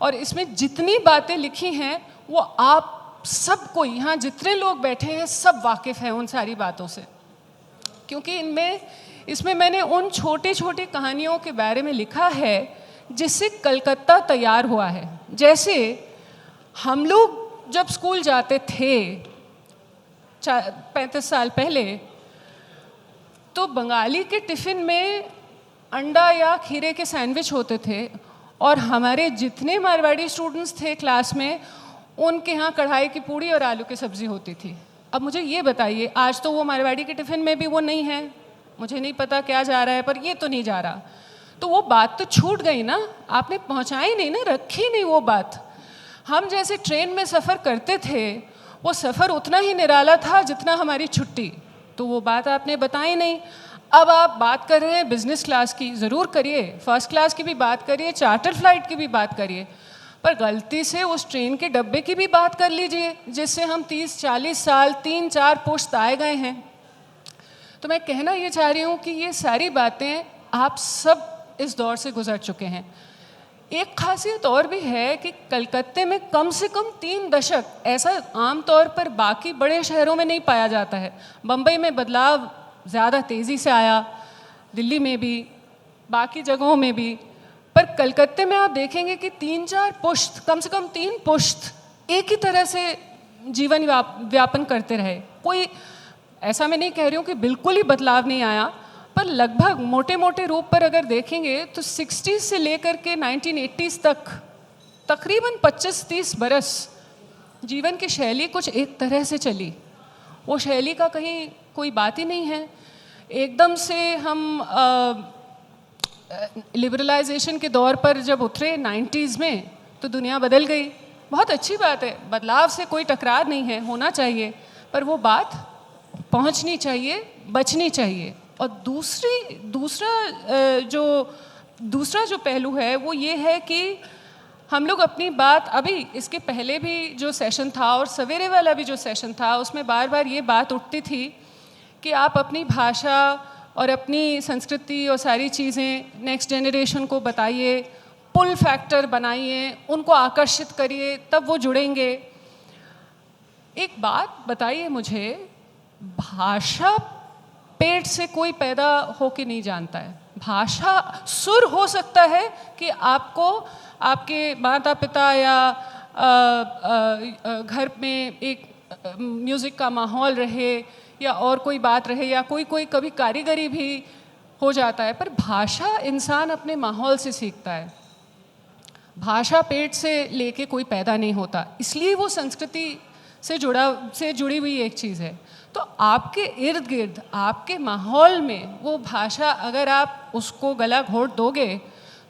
और इसमें जितनी बातें लिखी हैं वो आप सबको, यहाँ जितने लोग बैठे हैं सब वाकिफ़ हैं उन सारी बातों से, क्योंकि इसमें मैंने उन छोटी छोटी कहानियों के बारे में लिखा है जिससे कलकत्ता तैयार हुआ है। जैसे हम लोग जब स्कूल जाते थे 35 साल पहले, तो बंगाली के टिफ़िन में अंडा या खीरे के सैंडविच होते थे, और हमारे जितने मारवाड़ी स्टूडेंट्स थे क्लास में उनके यहाँ कढ़ाई की पूड़ी और आलू की सब्ज़ी होती थी। अब मुझे ये बताइए, आज तो वो मारवाड़ी के टिफ़िन में भी वो नहीं है, मुझे नहीं पता क्या जा रहा है, पर ये तो नहीं जा रहा। तो वो बात तो छूट गई ना, आपने पहुंचाई नहीं ना, रखी नहीं वो बात। हम जैसे ट्रेन में सफ़र करते थे, वो सफ़र उतना ही निराला था जितना हमारी छुट्टी, तो वो बात आपने बताई नहीं। अब आप बात कर रहे हैं बिज़नेस क्लास की, ज़रूर करिए, फर्स्ट क्लास की भी बात करिए, चार्टर फ्लाइट की भी बात करिए, पर गलती से उस ट्रेन के डब्बे की भी बात कर लीजिए, जिससे हम 30-40 साल 3-4 पुश्त आए गए हैं। तो मैं कहना ये चाह रही हूँ कि ये सारी बातें आप सब इस दौर से गुजर चुके हैं। एक खासियत और भी है कि कलकत्ते में कम से कम 3 दशक, ऐसा आम तौर पर बाकी बड़े शहरों में नहीं पाया जाता है। बम्बई में बदलाव ज़्यादा तेज़ी से आया, दिल्ली में भी, बाकी जगहों में भी, पर कलकत्ते में आप देखेंगे कि 3-4 पुश्त, कम से कम 3 पुश्त एक ही तरह से जीवन व्यापन करते रहे। कोई ऐसा मैं नहीं कह रही हूँ कि बिल्कुल ही बदलाव नहीं आया, पर लगभग मोटे मोटे रूप पर अगर देखेंगे तो 60s से लेकर के 1980s तक तकरीबन 25-30 बरस जीवन की शैली कुछ एक तरह से चली। वो शैली का कहीं कोई बात ही नहीं है। एकदम से हम लिबरलाइजेशन के दौर पर जब उतरे 90s में तो दुनिया बदल गई। बहुत अच्छी बात है, बदलाव से कोई टकरार नहीं है, होना चाहिए, पर वो बात पहुंचनी चाहिए, बचनी चाहिए। और दूसरा जो पहलू है वो ये है कि हम लोग अपनी बात, अभी इसके पहले भी जो सेशन था और सवेरे वाला भी जो सेशन था, उसमें बार बार ये बात उठती थी कि आप अपनी भाषा और अपनी संस्कृति और सारी चीज़ें नेक्स्ट जनरेशन को बताइए, पुल फैक्टर बनाइए, उनको आकर्षित करिए, तब वो जुड़ेंगे। एक बात बताइए मुझे, भाषा पेट से कोई पैदा हो के नहीं जानता है। भाषा सुर हो सकता है कि आपको आपके माता पिता या घर में एक म्यूज़िक का माहौल रहे या और कोई बात रहे या कोई कभी कारीगरी भी हो जाता है, पर भाषा इंसान अपने माहौल से सीखता है। भाषा पेट से लेके कोई पैदा नहीं होता, इसलिए वो संस्कृति से जुड़ी हुई एक चीज़ है। तो आपके इर्द गिर्द, आपके माहौल में वो भाषा अगर आप उसको गला घोंट दोगे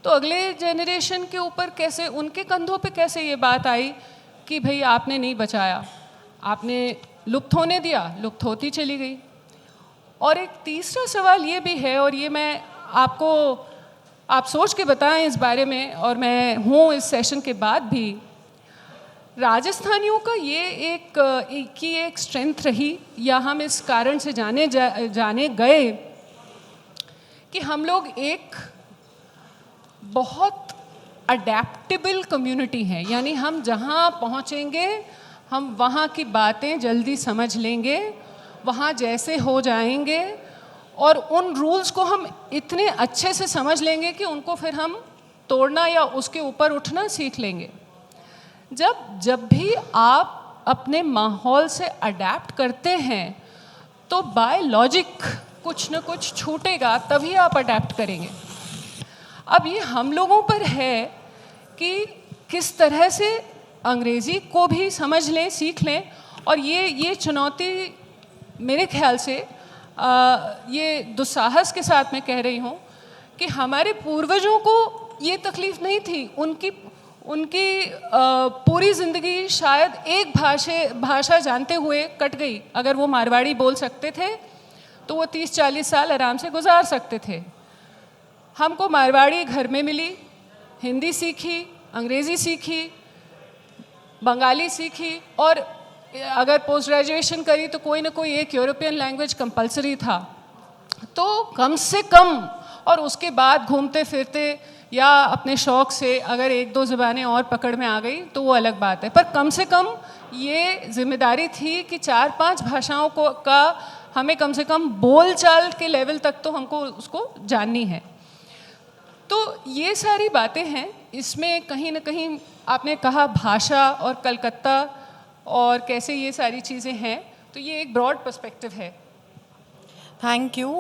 तो अगले जनरेशन के ऊपर कैसे, उनके कंधों पे कैसे ये बात आई कि भाई आपने नहीं बचाया, आपने लुप्त होने दिया, लुप्त होती चली गई। और एक तीसरा सवाल ये भी है, और ये मैं आप सोच के बताएं इस बारे में, और मैं हूँ इस सेशन के बाद भी, राजस्थानियों का ये एक स्ट्रेंथ रही, या हम इस कारण से जाने गए कि हम लोग एक बहुत अडेप्टेबल कम्युनिटी हैं। यानी हम जहाँ पहुँचेंगे हम वहाँ की बातें जल्दी समझ लेंगे, वहाँ जैसे हो जाएंगे, और उन रूल्स को हम इतने अच्छे से समझ लेंगे कि उनको फिर हम तोड़ना या उसके ऊपर उठना सीख लेंगे। जब भी आप अपने माहौल से अडेप्ट करते हैं तो बाय लॉजिक कुछ न कुछ छूटेगा, तभी आप अडेप्ट करेंगे। अब ये हम लोगों पर है कि किस तरह से अंग्रेज़ी को भी समझ लें, सीख लें। और ये चुनौती मेरे ख्याल से ये दुस्साहस के साथ मैं कह रही हूँ कि हमारे पूर्वजों को ये तकलीफ़ नहीं थी। उनकी पूरी ज़िंदगी शायद एक भाषा जानते हुए कट गई। अगर वो मारवाड़ी बोल सकते थे तो वो 30-40 साल आराम से गुजार सकते थे। हमको मारवाड़ी घर में मिली, हिंदी सीखी, अंग्रेज़ी सीखी, बंगाली सीखी, और अगर पोस्ट ग्रेजुएशन करी तो कोई ना कोई एक यूरोपियन लैंग्वेज कंपलसरी था। तो कम से कम, और उसके बाद घूमते फिरते या अपने शौक़ से अगर 1-2 ज़बानें और पकड़ में आ गई तो वो अलग बात है, पर कम से कम ये जिम्मेदारी थी कि 4-5 भाषाओं का हमें कम से कम बोलचाल के लेवल तक तो हमको उसको जाननी है। तो ये सारी बातें हैं। इसमें कहीं ना कहीं आपने कहा भाषा और कलकत्ता और कैसे ये सारी चीज़ें हैं, तो ये एक ब्रॉड पर्सपेक्टिव है। Thank you.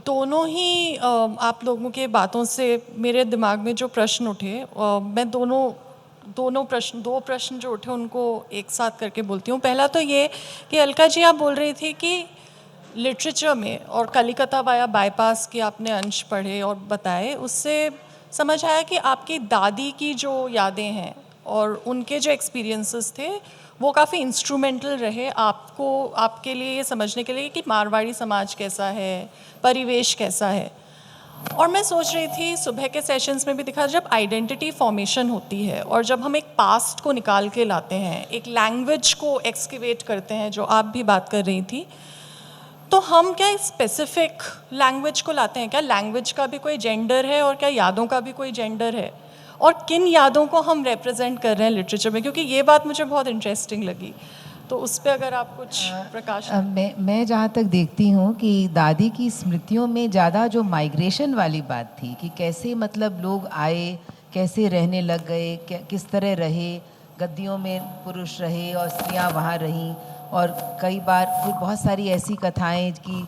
दोनों ही आप लोगों के बातों से मेरे दिमाग में जो प्रश्न उठे, मैं दो प्रश्न जो उठे उनको एक साथ करके बोलती हूँ। पहला तो ये कि अलका जी आप बोल रही थी कि लिटरेचर में और कलिकता वाया बाईपास के आपने अंश पढ़े और बताए, उससे समझ आया कि आपकी दादी की जो यादें हैं और उनके जो एक्सपीरियंसेस थे वो काफ़ी इंस्ट्रूमेंटल रहे आपके लिए ये समझने के लिए कि मारवाड़ी समाज कैसा है, परिवेश कैसा है। और मैं सोच रही थी सुबह के सेशंस में भी दिखा, जब आइडेंटिटी फॉर्मेशन होती है और जब हम एक पास्ट को निकाल के लाते हैं, एक लैंग्वेज को एक्सकेवेट करते हैं, जो आप भी बात कर रही थी, तो हम क्या स्पेसिफिक लैंग्वेज को लाते हैं? क्या लैंग्वेज का भी कोई जेंडर है और क्या यादों का भी कोई जेंडर है? और किन यादों को हम रिप्रेजेंट कर रहे हैं लिटरेचर में? क्योंकि ये बात मुझे बहुत इंटरेस्टिंग लगी, तो उस पर अगर आप कुछ प्रकाश। मैं जहाँ तक देखती हूँ कि दादी की स्मृतियों में ज़्यादा जो माइग्रेशन वाली बात थी कि कैसे मतलब लोग आए, कैसे रहने लग गए, किस तरह रहे, गद्दियों में पुरुष रहे और स्त्रियाँ वहाँ रहीं, और कई बार फिर बहुत सारी ऐसी कथाएं कि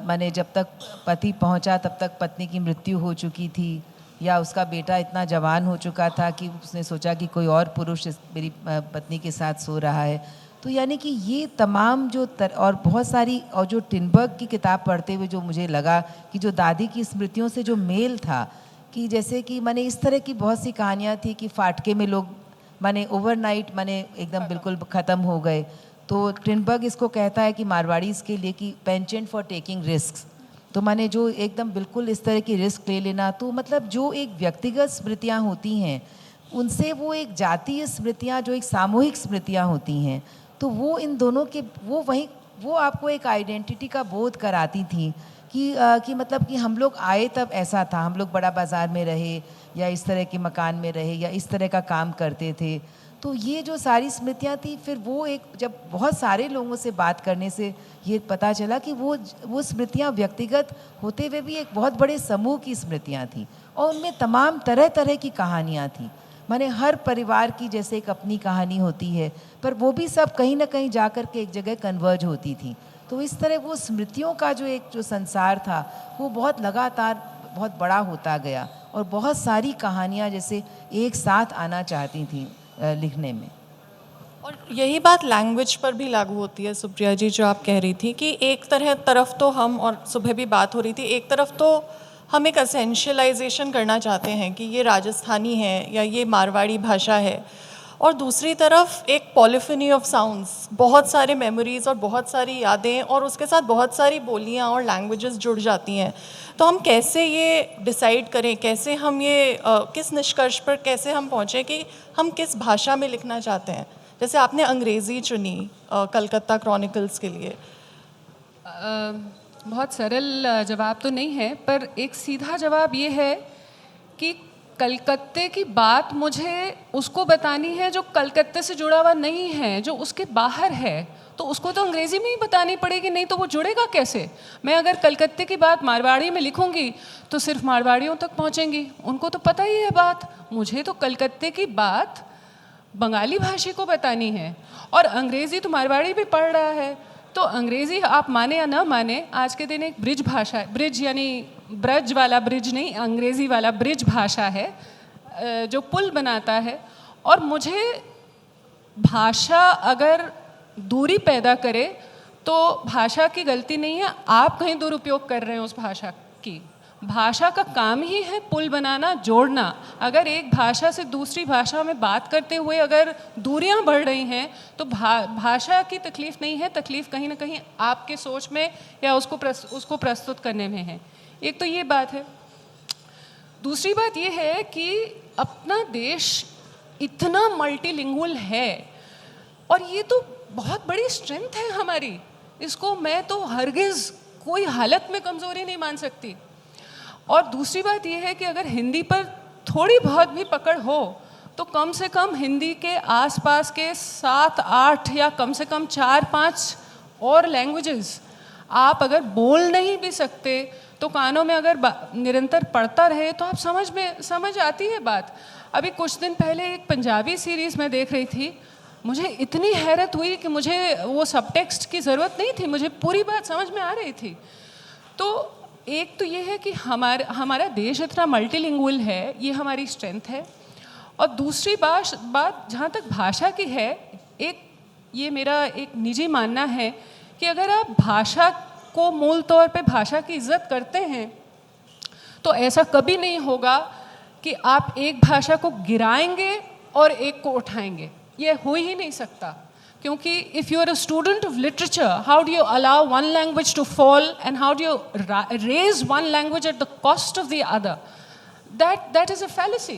माने जब तक पति पहुँचा तब तक पत्नी की मृत्यु हो चुकी थी, या उसका बेटा इतना जवान हो चुका था कि उसने सोचा कि कोई और पुरुष मेरी पत्नी के साथ सो रहा है। तो यानी कि ये तमाम जो और बहुत सारी, और जो टिनबर्ग की किताब पढ़ते हुए जो मुझे लगा कि जो दादी की स्मृतियों से जो मेल था, कि जैसे कि माने इस तरह की बहुत सी कहानियाँ थी कि फाटके में लोग माने ओवरनाइट माने एकदम बिल्कुल ख़त्म हो गए। तो टिनबर्ग इसको कहता है कि मारवाड़ी इसके लिए कि पेंचेंट फॉर टेकिंग रिस्क, तो माने जो एकदम बिल्कुल इस तरह की रिस्क ले लेना, तो मतलब जो एक व्यक्तिगत स्मृतियाँ होती हैं उनसे वो एक जातीय स्मृतियाँ, जो एक सामूहिक स्मृतियाँ होती हैं, तो वो इन दोनों के वो आपको एक आइडेंटिटी का बोध कराती थी कि मतलब कि हम लोग आए तब ऐसा था, हम लोग बड़ा बाज़ार में रहे या इस तरह के मकान में रहे या इस तरह का काम करते थे। तो ये जो सारी स्मृतियाँ थी, फिर वो एक जब बहुत सारे लोगों से बात करने से ये पता चला कि वो स्मृतियाँ व्यक्तिगत होते हुए भी एक बहुत बड़े समूह की स्मृतियाँ थी, और उनमें तमाम तरह तरह की कहानियाँ थी। माने हर परिवार की जैसे एक अपनी कहानी होती है, पर वो भी सब कहीं ना कहीं जा कर के एक जगह कन्वर्ज होती थी। तो इस तरह वो स्मृतियों का जो संसार था वो बहुत लगातार बहुत बड़ा होता गया, और बहुत सारी कहानियाँ जैसे एक साथ आना चाहती थी लिखने में। और यही बात लैंग्वेज पर भी लागू होती है सुप्रिया जी, जो आप कह रही थी कि एक तरफ तो हम, और सुबह भी बात हो रही थी, एक तरफ तो हम एक असेंशलाइजेशन करना चाहते हैं कि ये राजस्थानी है या ये मारवाड़ी भाषा है, और दूसरी तरफ एक पॉलिफनी ऑफ साउंड्स, बहुत सारे मेमोरीज और बहुत सारी यादें, और उसके साथ बहुत सारी बोलियां और लैंग्वेजेस जुड़ जाती हैं। तो हम कैसे ये डिसाइड करें, कैसे हम ये किस निष्कर्ष पर कैसे हम पहुँचें कि हम किस भाषा में लिखना चाहते हैं? जैसे आपने अंग्रेज़ी चुनी कलकत्ता क्रॉनिकल्स के लिए। बहुत सरल जवाब तो नहीं है, पर एक सीधा जवाब ये है कि कलकत्ते की बात मुझे उसको बतानी है जो कलकत्ते से जुड़ा हुआ नहीं है, जो उसके बाहर है, तो उसको तो अंग्रेज़ी में ही बतानी पड़ेगी, नहीं तो वो जुड़ेगा कैसे? मैं अगर कलकत्ते की बात मारवाड़ी में लिखूंगी तो सिर्फ मारवाड़ियों तक पहुंचेंगी, उनको तो पता ही है बात। मुझे तो कलकत्ते की बात बंगाली भाषी को बतानी है, और अंग्रेज़ी तो मारवाड़ी भी पढ़ रहा है, तो अंग्रेज़ी आप माने या ना माने आज के दिन एक ब्रिज भाषा है। ब्रिज यानी ब्रज वाला ब्रिज नहीं, अंग्रेज़ी वाला ब्रिज भाषा है जो पुल बनाता है। और मुझे भाषा अगर दूरी पैदा करे तो भाषा की गलती नहीं है, आप कहीं दुरुपयोग कर रहे हैं उस भाषा की। भाषा का काम ही है पुल बनाना, जोड़ना। अगर एक भाषा से दूसरी भाषा में बात करते हुए अगर दूरियां बढ़ रही हैं तो भाषा की तकलीफ़ नहीं है, तकलीफ़ कहीं ना कहीं आपके सोच में या उसको प्रस्तुत करने में है। एक तो ये बात है। दूसरी बात ये है कि अपना देश इतना मल्टीलिंगुअल है, और ये तो बहुत बड़ी स्ट्रेंथ है हमारी, इसको मैं तो हरगिज़ कोई हालत में कमज़ोरी नहीं मान सकती। और दूसरी बात यह है कि अगर हिंदी पर थोड़ी बहुत भी पकड़ हो तो कम से कम हिंदी के आसपास के 7-8 या कम से कम 4-5 और लैंग्वेजेस आप अगर बोल नहीं भी सकते तो कानों में अगर निरंतर पढ़ता रहे तो आप समझ आती है बात। अभी कुछ दिन पहले एक पंजाबी सीरीज़ में देख रही थी, मुझे इतनी हैरत हुई कि मुझे वो सबटेक्स्ट की ज़रूरत नहीं थी, मुझे पूरी बात समझ में आ रही थी। तो एक तो ये है कि हमारा देश इतना मल्टीलिंगुअल है, ये हमारी स्ट्रेंथ है। और दूसरी बात जहाँ तक भाषा की है, ये मेरा एक निजी मानना है कि अगर आप भाषा को मूल तौर पे भाषा की इज़्ज़त करते हैं तो ऐसा कभी नहीं होगा कि आप एक भाषा को गिराएंगे और एक को उठाएंगे, ये हो ही नहीं सकता। क्योंकि if you are a student of literature, how do you allow one language to fall and how do you raise one language at the cost of the other? That is a fallacy.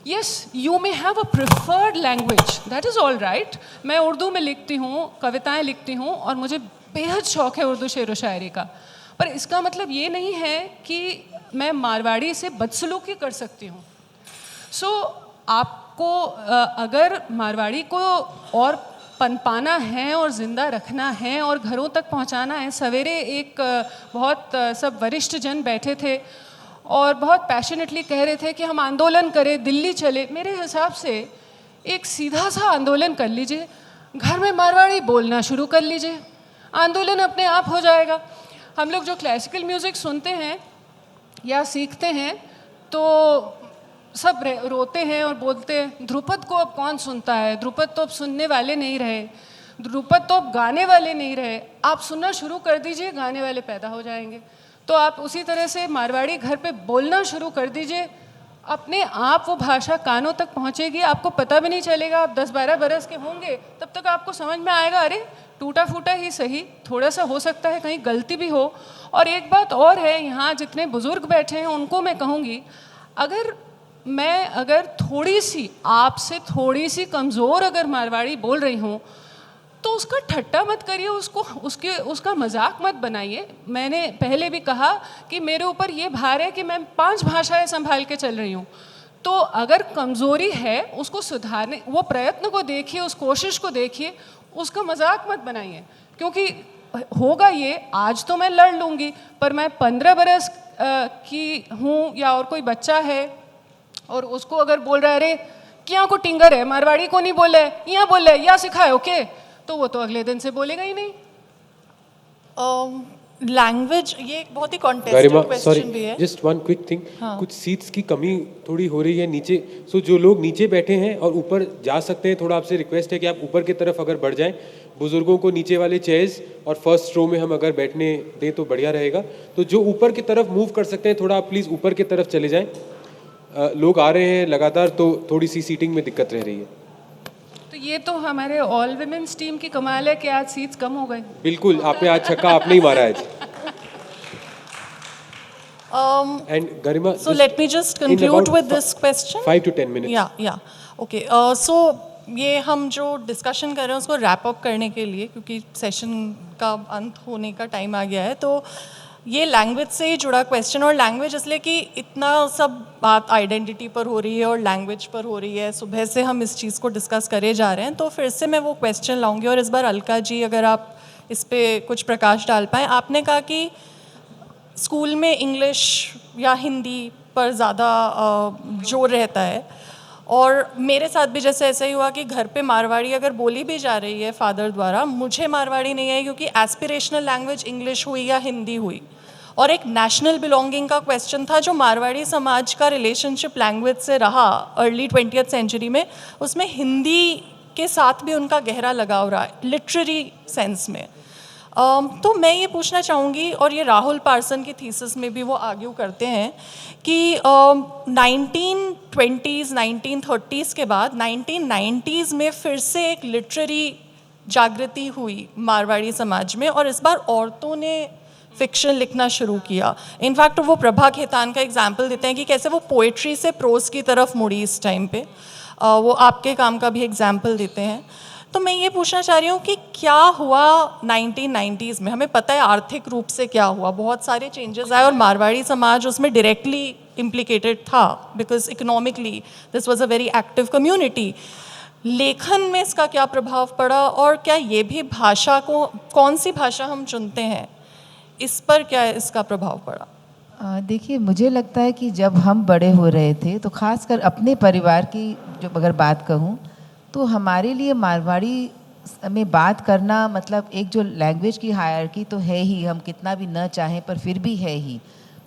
Yes, you may have a preferred language. That is all right. मैं उर्दू में लिखती हूँ, कविताएं लिखती हूँ और मुझे बेहद शौक़ है उर्दू शेर व शायरी का, पर इसका मतलब ये नहीं है कि मैं मारवाड़ी से बदसलूकी कर सकती हूँ. सो आपको अगर मारवाड़ी को और पनपाना है और ज़िंदा रखना है और घरों तक पहुँचाना है. सवेरे एक बहुत सब वरिष्ठ जन बैठे थे और बहुत पैशनेटली कह रहे थे कि हम आंदोलन करें, दिल्ली चले. मेरे हिसाब से एक सीधा सा आंदोलन कर लीजिए, घर में मारवाड़ी बोलना शुरू कर लीजिए, आंदोलन अपने आप हो जाएगा. हम लोग जो क्लासिकल म्यूज़िक सुनते हैं या सीखते हैं तो सब रोते हैं और बोलते हैं ध्रुपद को अब कौन सुनता है, ध्रुपद तो अब सुनने वाले नहीं रहे, ध्रुपद तो अब गाने वाले नहीं रहे. आप सुनना शुरू कर दीजिए, गाने वाले पैदा हो जाएंगे. तो आप उसी तरह से मारवाड़ी घर पे बोलना शुरू कर दीजिए, अपने आप वो भाषा कानों तक पहुंचेगी, आपको पता भी नहीं चलेगा. आप 10-12 बरस के होंगे तब तक आपको समझ में आएगा अरे टूटा फूटा ही सही, थोड़ा सा हो सकता है कहीं गलती भी हो. और एक बात और है, यहाँ जितने बुज़ुर्ग बैठे हैं उनको मैं कहूँगी, अगर थोड़ी सी आपसे थोड़ी सी कमज़ोर अगर मारवाड़ी बोल रही हूँ तो उसका ठट्टा मत करिए, उसका मजाक मत बनाइए. मैंने पहले भी कहा कि मेरे ऊपर ये भार है कि मैं 5 भाषाएं संभाल के चल रही हूँ. तो अगर कमज़ोरी है उसको सुधारने, वो प्रयत्न को देखिए, उस कोशिश को देखिए, उसका मजाक मत बनाइए. क्योंकि होगा ये, आज तो मैं लड़ लूँगी, पर मैं 15 बरस की हूँ या और कोई बच्चा है और उसको अगर बोल रहा है अरे क्या को टिंगर है, मारवाड़ी को नहीं बोले, यहाँ बोले, या सिखाए ओके, तो वो तो अगले दिन से बोलेगा ही नहीं. लैंग्वेज ये एक बहुत ही कॉन्टेस्टेड क्वेश्चन भी है. जस्ट वन क्विक थिंग, कुछ सीट्स की कमी थोड़ी हो रही है नीचे, सो जो लोग नीचे बैठे हैं और ऊपर जा सकते हैं, थोड़ा आपसे रिक्वेस्ट है कि आप ऊपर की तरफ अगर बढ़ जाएं, बुजुर्गों को नीचे वाले चेयर्स और फर्स्ट रो में हम अगर बैठने दें तो बढ़िया रहेगा. तो जो ऊपर की तरफ मूव कर सकते हैं, थोड़ा आप प्लीज़ ऊपर की तरफ चले जाएँ. लोग आ रहे हैं लगातार, तो थोड़ी सी सीटिंग में दिक्कत रह रही है. तो ये तो हमारे ऑल विमेंस टीम की कमाल है कि आज सीट्स कम हो गए. बिल्कुल, आपने आज छक्का आपने ही मारा आज. And Garima, so let me just conclude with this question. 5 to 10 minutes. Yeah. Okay. So ये हम जो डिस्कशन कर रहे हैं उसको रैप अप करने के लिए, क्योंकि सेशन का अंत होने का टाइम आ गया है, तो ये लैंग्वेज से ही जुड़ा क्वेश्चन. और लैंग्वेज इसलिए कि इतना सब बात आइडेंटिटी पर हो रही है और लैंग्वेज पर हो रही है, सुबह से हम इस चीज़ को डिस्कस करे जा रहे हैं, तो फिर से मैं वो क्वेश्चन लाऊंगी. और इस बार अलका जी अगर आप इस पर कुछ प्रकाश डाल पाएँ. आपने कहा कि स्कूल में इंग्लिश या हिंदी पर ज़्यादा जोर रहता है, और मेरे साथ भी जैसे ऐसा ही हुआ कि घर पे मारवाड़ी अगर बोली भी जा रही है फादर द्वारा, मुझे मारवाड़ी नहीं आई क्योंकि एस्पिरेशनल लैंग्वेज इंग्लिश हुई या हिंदी हुई. और एक नेशनल बिलोंगिंग का क्वेश्चन था जो मारवाड़ी समाज का रिलेशनशिप लैंग्वेज से रहा अर्ली 20th सेंचुरी में, उसमें हिंदी के साथ भी उनका गहरा लगाव रहा लिटरेरी सेंस में. तो मैं ये पूछना चाहूँगी, और ये राहुल पार्सन की थीसिस में भी वो आर्ग्यू करते हैं कि 1920s 1930s के बाद 1990s में फिर से एक लिटरेरी जागृति हुई मारवाड़ी समाज में, और इस बार औरतों ने फिक्शन लिखना शुरू किया. इनफैक्ट वो प्रभा खेतान का एग्जाम्पल देते हैं कि कैसे वो पोइट्री से प्रोज की तरफ मुड़ी इस टाइम पे. वो आपके काम का भी एग्जाम्पल देते हैं. तो मैं ये पूछना चाह रही हूँ कि क्या हुआ 1990s में, हमें पता है आर्थिक रूप से क्या हुआ, बहुत सारे चेंजेस आए और मारवाड़ी समाज उसमें डायरेक्टली इम्प्लिकेटेड था because economically this was a very active community. लेखन में इसका क्या प्रभाव पड़ा, और क्या ये भी भाषा को, कौन सी भाषा हम चुनते हैं, इस पर क्या इसका प्रभाव पड़ा? देखिए, मुझे लगता है कि जब हम बड़े हो रहे थे तो खासकर अपने परिवार की जो अगर बात कहूँ तो हमारे लिए मारवाड़ी में बात करना मतलब एक जो लैंग्वेज की हायरार्की तो है ही, हम कितना भी न चाहें पर फिर भी है ही.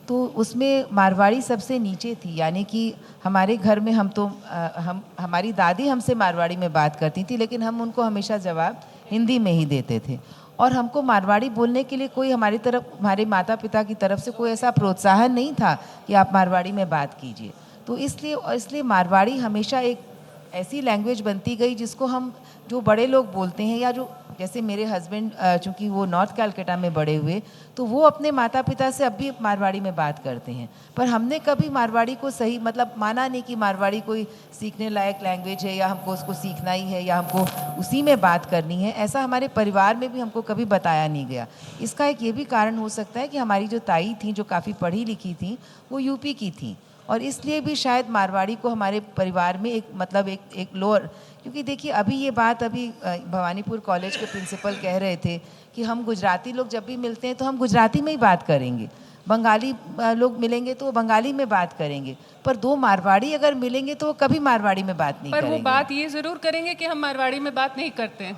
तो उसमें मारवाड़ी सबसे नीचे थी, यानी कि हमारे घर में हमारी दादी हमसे मारवाड़ी में बात करती थी, लेकिन हम उनको हमेशा जवाब हिंदी में ही देते थे. और हमको मारवाड़ी बोलने के लिए कोई हमारे माता पिता की तरफ से कोई ऐसा प्रोत्साहन नहीं था कि आप मारवाड़ी में बात कीजिए. तो इसलिए मारवाड़ी हमेशा एक ऐसी लैंग्वेज बनती गई जिसको हम जो बड़े लोग बोलते हैं या जो जैसे मेरे हस्बैंड चूँकि वो नॉर्थ कैलकाटा में बड़े हुए तो वो अपने माता पिता से अब भी मारवाड़ी में बात करते हैं, पर हमने कभी मारवाड़ी को सही मतलब माना नहीं कि मारवाड़ी कोई सीखने लायक लैंग्वेज है या हमको उसको सीखना ही है या हमको उसी में बात करनी है। ऐसा हमारे परिवार में भी हमको कभी बताया नहीं गया। इसका एक ये भी कारण हो सकता है कि हमारी जो ताई थी जो काफ़ी पढ़ी लिखी थी वो यूपी की थी और इसलिए भी शायद मारवाड़ी को हमारे परिवार में एक मतलब एक लोअर, क्योंकि देखिए अभी ये बात अभी भवानीपुर कॉलेज के प्रिंसिपल कह रहे थे कि हम गुजराती लोग जब भी मिलते हैं तो हम गुजराती में ही बात करेंगे, बंगाली लोग मिलेंगे तो वो बंगाली में बात करेंगे, पर दो मारवाड़ी अगर मिलेंगे तो वो कभी मारवाड़ी में बात नहीं करेंगे। पर वो बात ये ज़रूर करेंगे कि हम मारवाड़ी में बात नहीं करते हैं।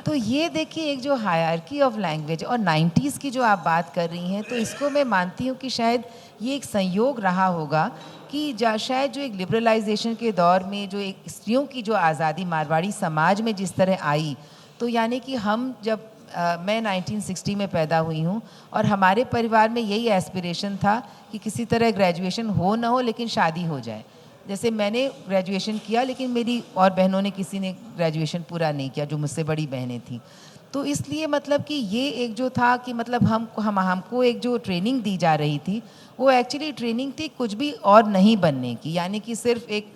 तो ये देखिए एक जो हायरार्की ऑफ लैंग्वेज और 90s की जो आप बात कर रही हैं तो इसको मैं मानती हूँ कि शायद ये एक संयोग रहा होगा कि शायद जो एक लिबरलाइजेशन के दौर में जो एक स्त्रियों की जो आज़ादी मारवाड़ी समाज में जिस तरह आई, तो यानी कि हम जब मैं 1960 में पैदा हुई हूँ और हमारे परिवार में यही एस्पिरेशन था कि किसी तरह ग्रेजुएशन हो ना हो लेकिन शादी हो जाए। जैसे मैंने ग्रेजुएशन किया लेकिन मेरी और बहनों ने किसी ने ग्रेजुएशन पूरा नहीं किया जो मुझसे बड़ी बहनें थीं, तो इसलिए मतलब कि ये एक जो था कि मतलब हमको एक जो ट्रेनिंग दी जा रही थी वो एक्चुअली ट्रेनिंग थी कुछ भी और नहीं बनने की, यानी कि सिर्फ एक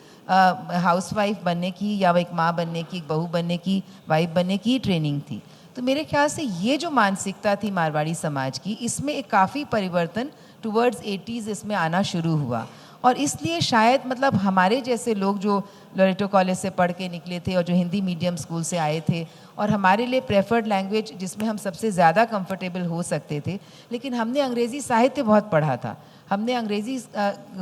हाउसवाइफ बनने की या एक माँ बनने की, एक बहू बनने की, वाइफ बनने की ट्रेनिंग थी। तो मेरे ख्याल से ये जो मानसिकता थी मारवाड़ी समाज की, इसमें एक काफ़ी परिवर्तन टुवर्ड्स 80s इसमें आना शुरू हुआ और इसलिए शायद मतलब हमारे जैसे लोग जो लोरेटो कॉलेज से पढ़ के निकले थे और जो हिंदी मीडियम स्कूल से आए थे और हमारे लिए प्रेफर्ड लैंग्वेज जिसमें हम सबसे ज़्यादा कंफर्टेबल हो सकते थे, लेकिन हमने अंग्रेज़ी साहित्य बहुत पढ़ा था। हमने अंग्रेज़ी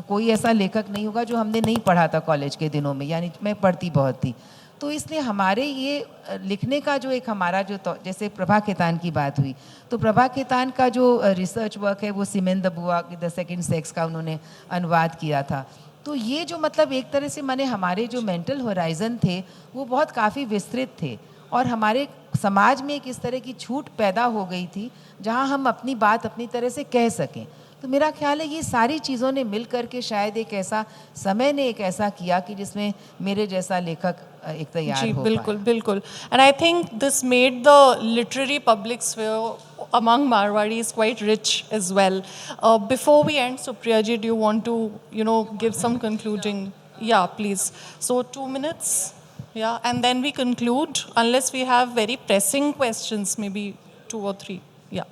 कोई ऐसा लेखक नहीं होगा जो हमने नहीं पढ़ा था कॉलेज के दिनों में, यानी मैं पढ़ती बहुत थी। तो इसलिए हमारे ये लिखने का जो एक हमारा जो जैसे प्रभा खेतान की बात हुई तो प्रभा खेतान का जो रिसर्च वर्क है वो सिमेन दबुआ द सेकंड सेक्स का उन्होंने अनुवाद किया था। तो ये जो मतलब एक तरह से माने हमारे जो मेंटल होराइज़न थे वो बहुत काफ़ी विस्तृत थे और हमारे समाज में एक इस तरह की छूट पैदा हो गई थी जहाँ हम अपनी बात अपनी तरह से कह सकें। तो मेरा ख्याल है ये सारी चीज़ों ने मिल करके शायद एक ऐसा समय ने एक ऐसा किया कि जिसमें मेरे जैसा लेखक एक तैयार जी हो बिल्कुल बिल्कुल and I think this made the literary public sphere among Marwadis quite rich as well. Before we end, Supriya ji, do you want to, give some concluding? Yeah, please. So 2 minutes, yeah, and then we conclude, unless we have very pressing questions, maybe 2 or 3. Yeah.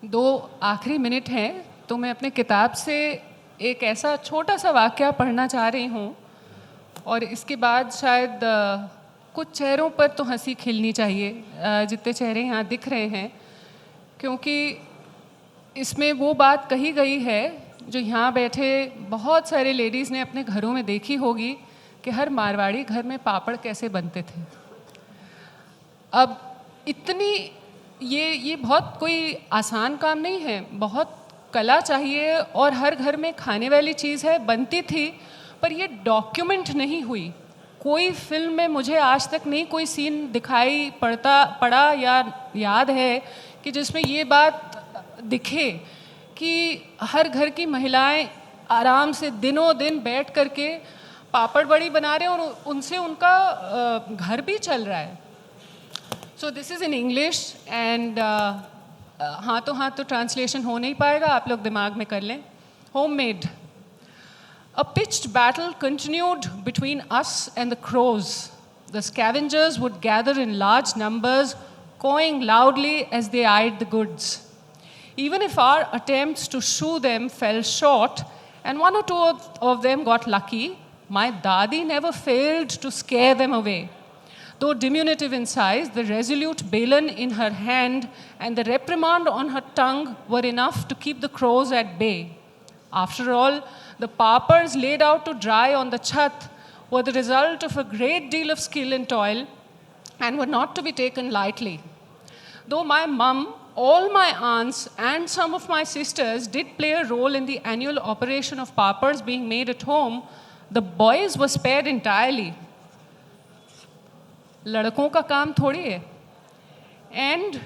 दो आखिरी minute हैं तो मैं अपने किताब से एक ऐसा छोटा सा वाक़या पढ़ना चाह रही हूँ और इसके बाद शायद कुछ चेहरों पर तो हंसी खिलनी चाहिए, जितने चेहरे यहाँ दिख रहे हैं, क्योंकि इसमें वो बात कही गई है जो यहाँ बैठे बहुत सारे लेडीज़ ने अपने घरों में देखी होगी कि हर मारवाड़ी घर में पापड़ कैसे बनते थे। अब इतनी ये बहुत कोई आसान काम नहीं है, बहुत कला चाहिए और हर घर में खाने वाली चीज़ है, बनती थी पर ये डॉक्यूमेंट नहीं हुई। कोई फिल्म में मुझे आज तक नहीं कोई सीन दिखाई पड़ा या याद है कि जिसमें ये बात दिखे कि हर घर की महिलाएं आराम से दिनों दिन बैठ करके पापड़ बड़ी बना रहे हैं और उनसे उनका घर भी चल रहा है। So this is in English and हाथों तो ट्रांसलेशन हो नहीं पाएगा, आप लोग दिमाग में कर लें। Homemade. A pitched battle continued between us and the crows. The scavengers would gather in large numbers, cawing loudly as they eyed the goods. Even if our attempts to shoo them fell short, and one or two of them got lucky, my Dadi never failed to scare them away. Though diminutive in size, the resolute balan in her hand and the reprimand on her tongue were enough to keep the crows at bay. After all, the papers laid out to dry on the chat were the result of a great deal of skill and toil and were not to be taken lightly. Though my mum, all my aunts and some of my sisters did play a role in the annual operation of papers being made at home, the boys were spared entirely. लड़कों का काम थोड़ी है. And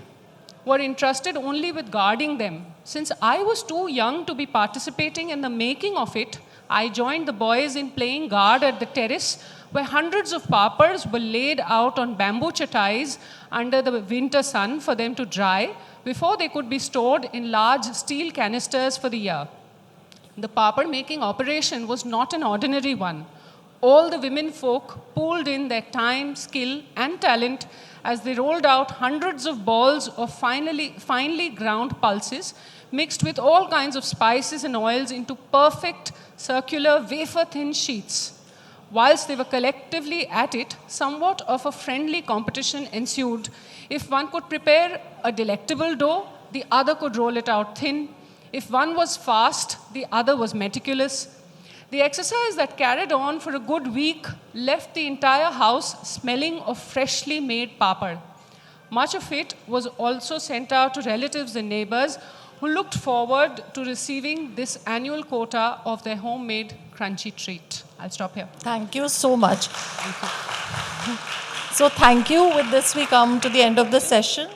were entrusted only with guarding them. Since I was too young to be participating in the making of it, I joined the boys in playing guard at the terrace, where hundreds of papas were laid out on bamboo chattais under the winter sun for them to dry before they could be stored in large steel canisters for the year. The papad making operation was not an ordinary one. All the women folk pooled in their time, skill, and talent as they rolled out hundreds of balls of finely ground pulses mixed with all kinds of spices and oils into perfect circular wafer-thin sheets. Whilst they were collectively at it, somewhat of a friendly competition ensued. If one could prepare a delectable dough, the other could roll it out thin. If one was fast, the other was meticulous. The exercise that carried on for a good week left the entire house smelling of freshly made papad. Much of it was also sent out to relatives and neighbors who looked forward to receiving this annual quota of their homemade crunchy treat. I'll stop here. Thank you so much. So thank you. With this, we come to the end of the session.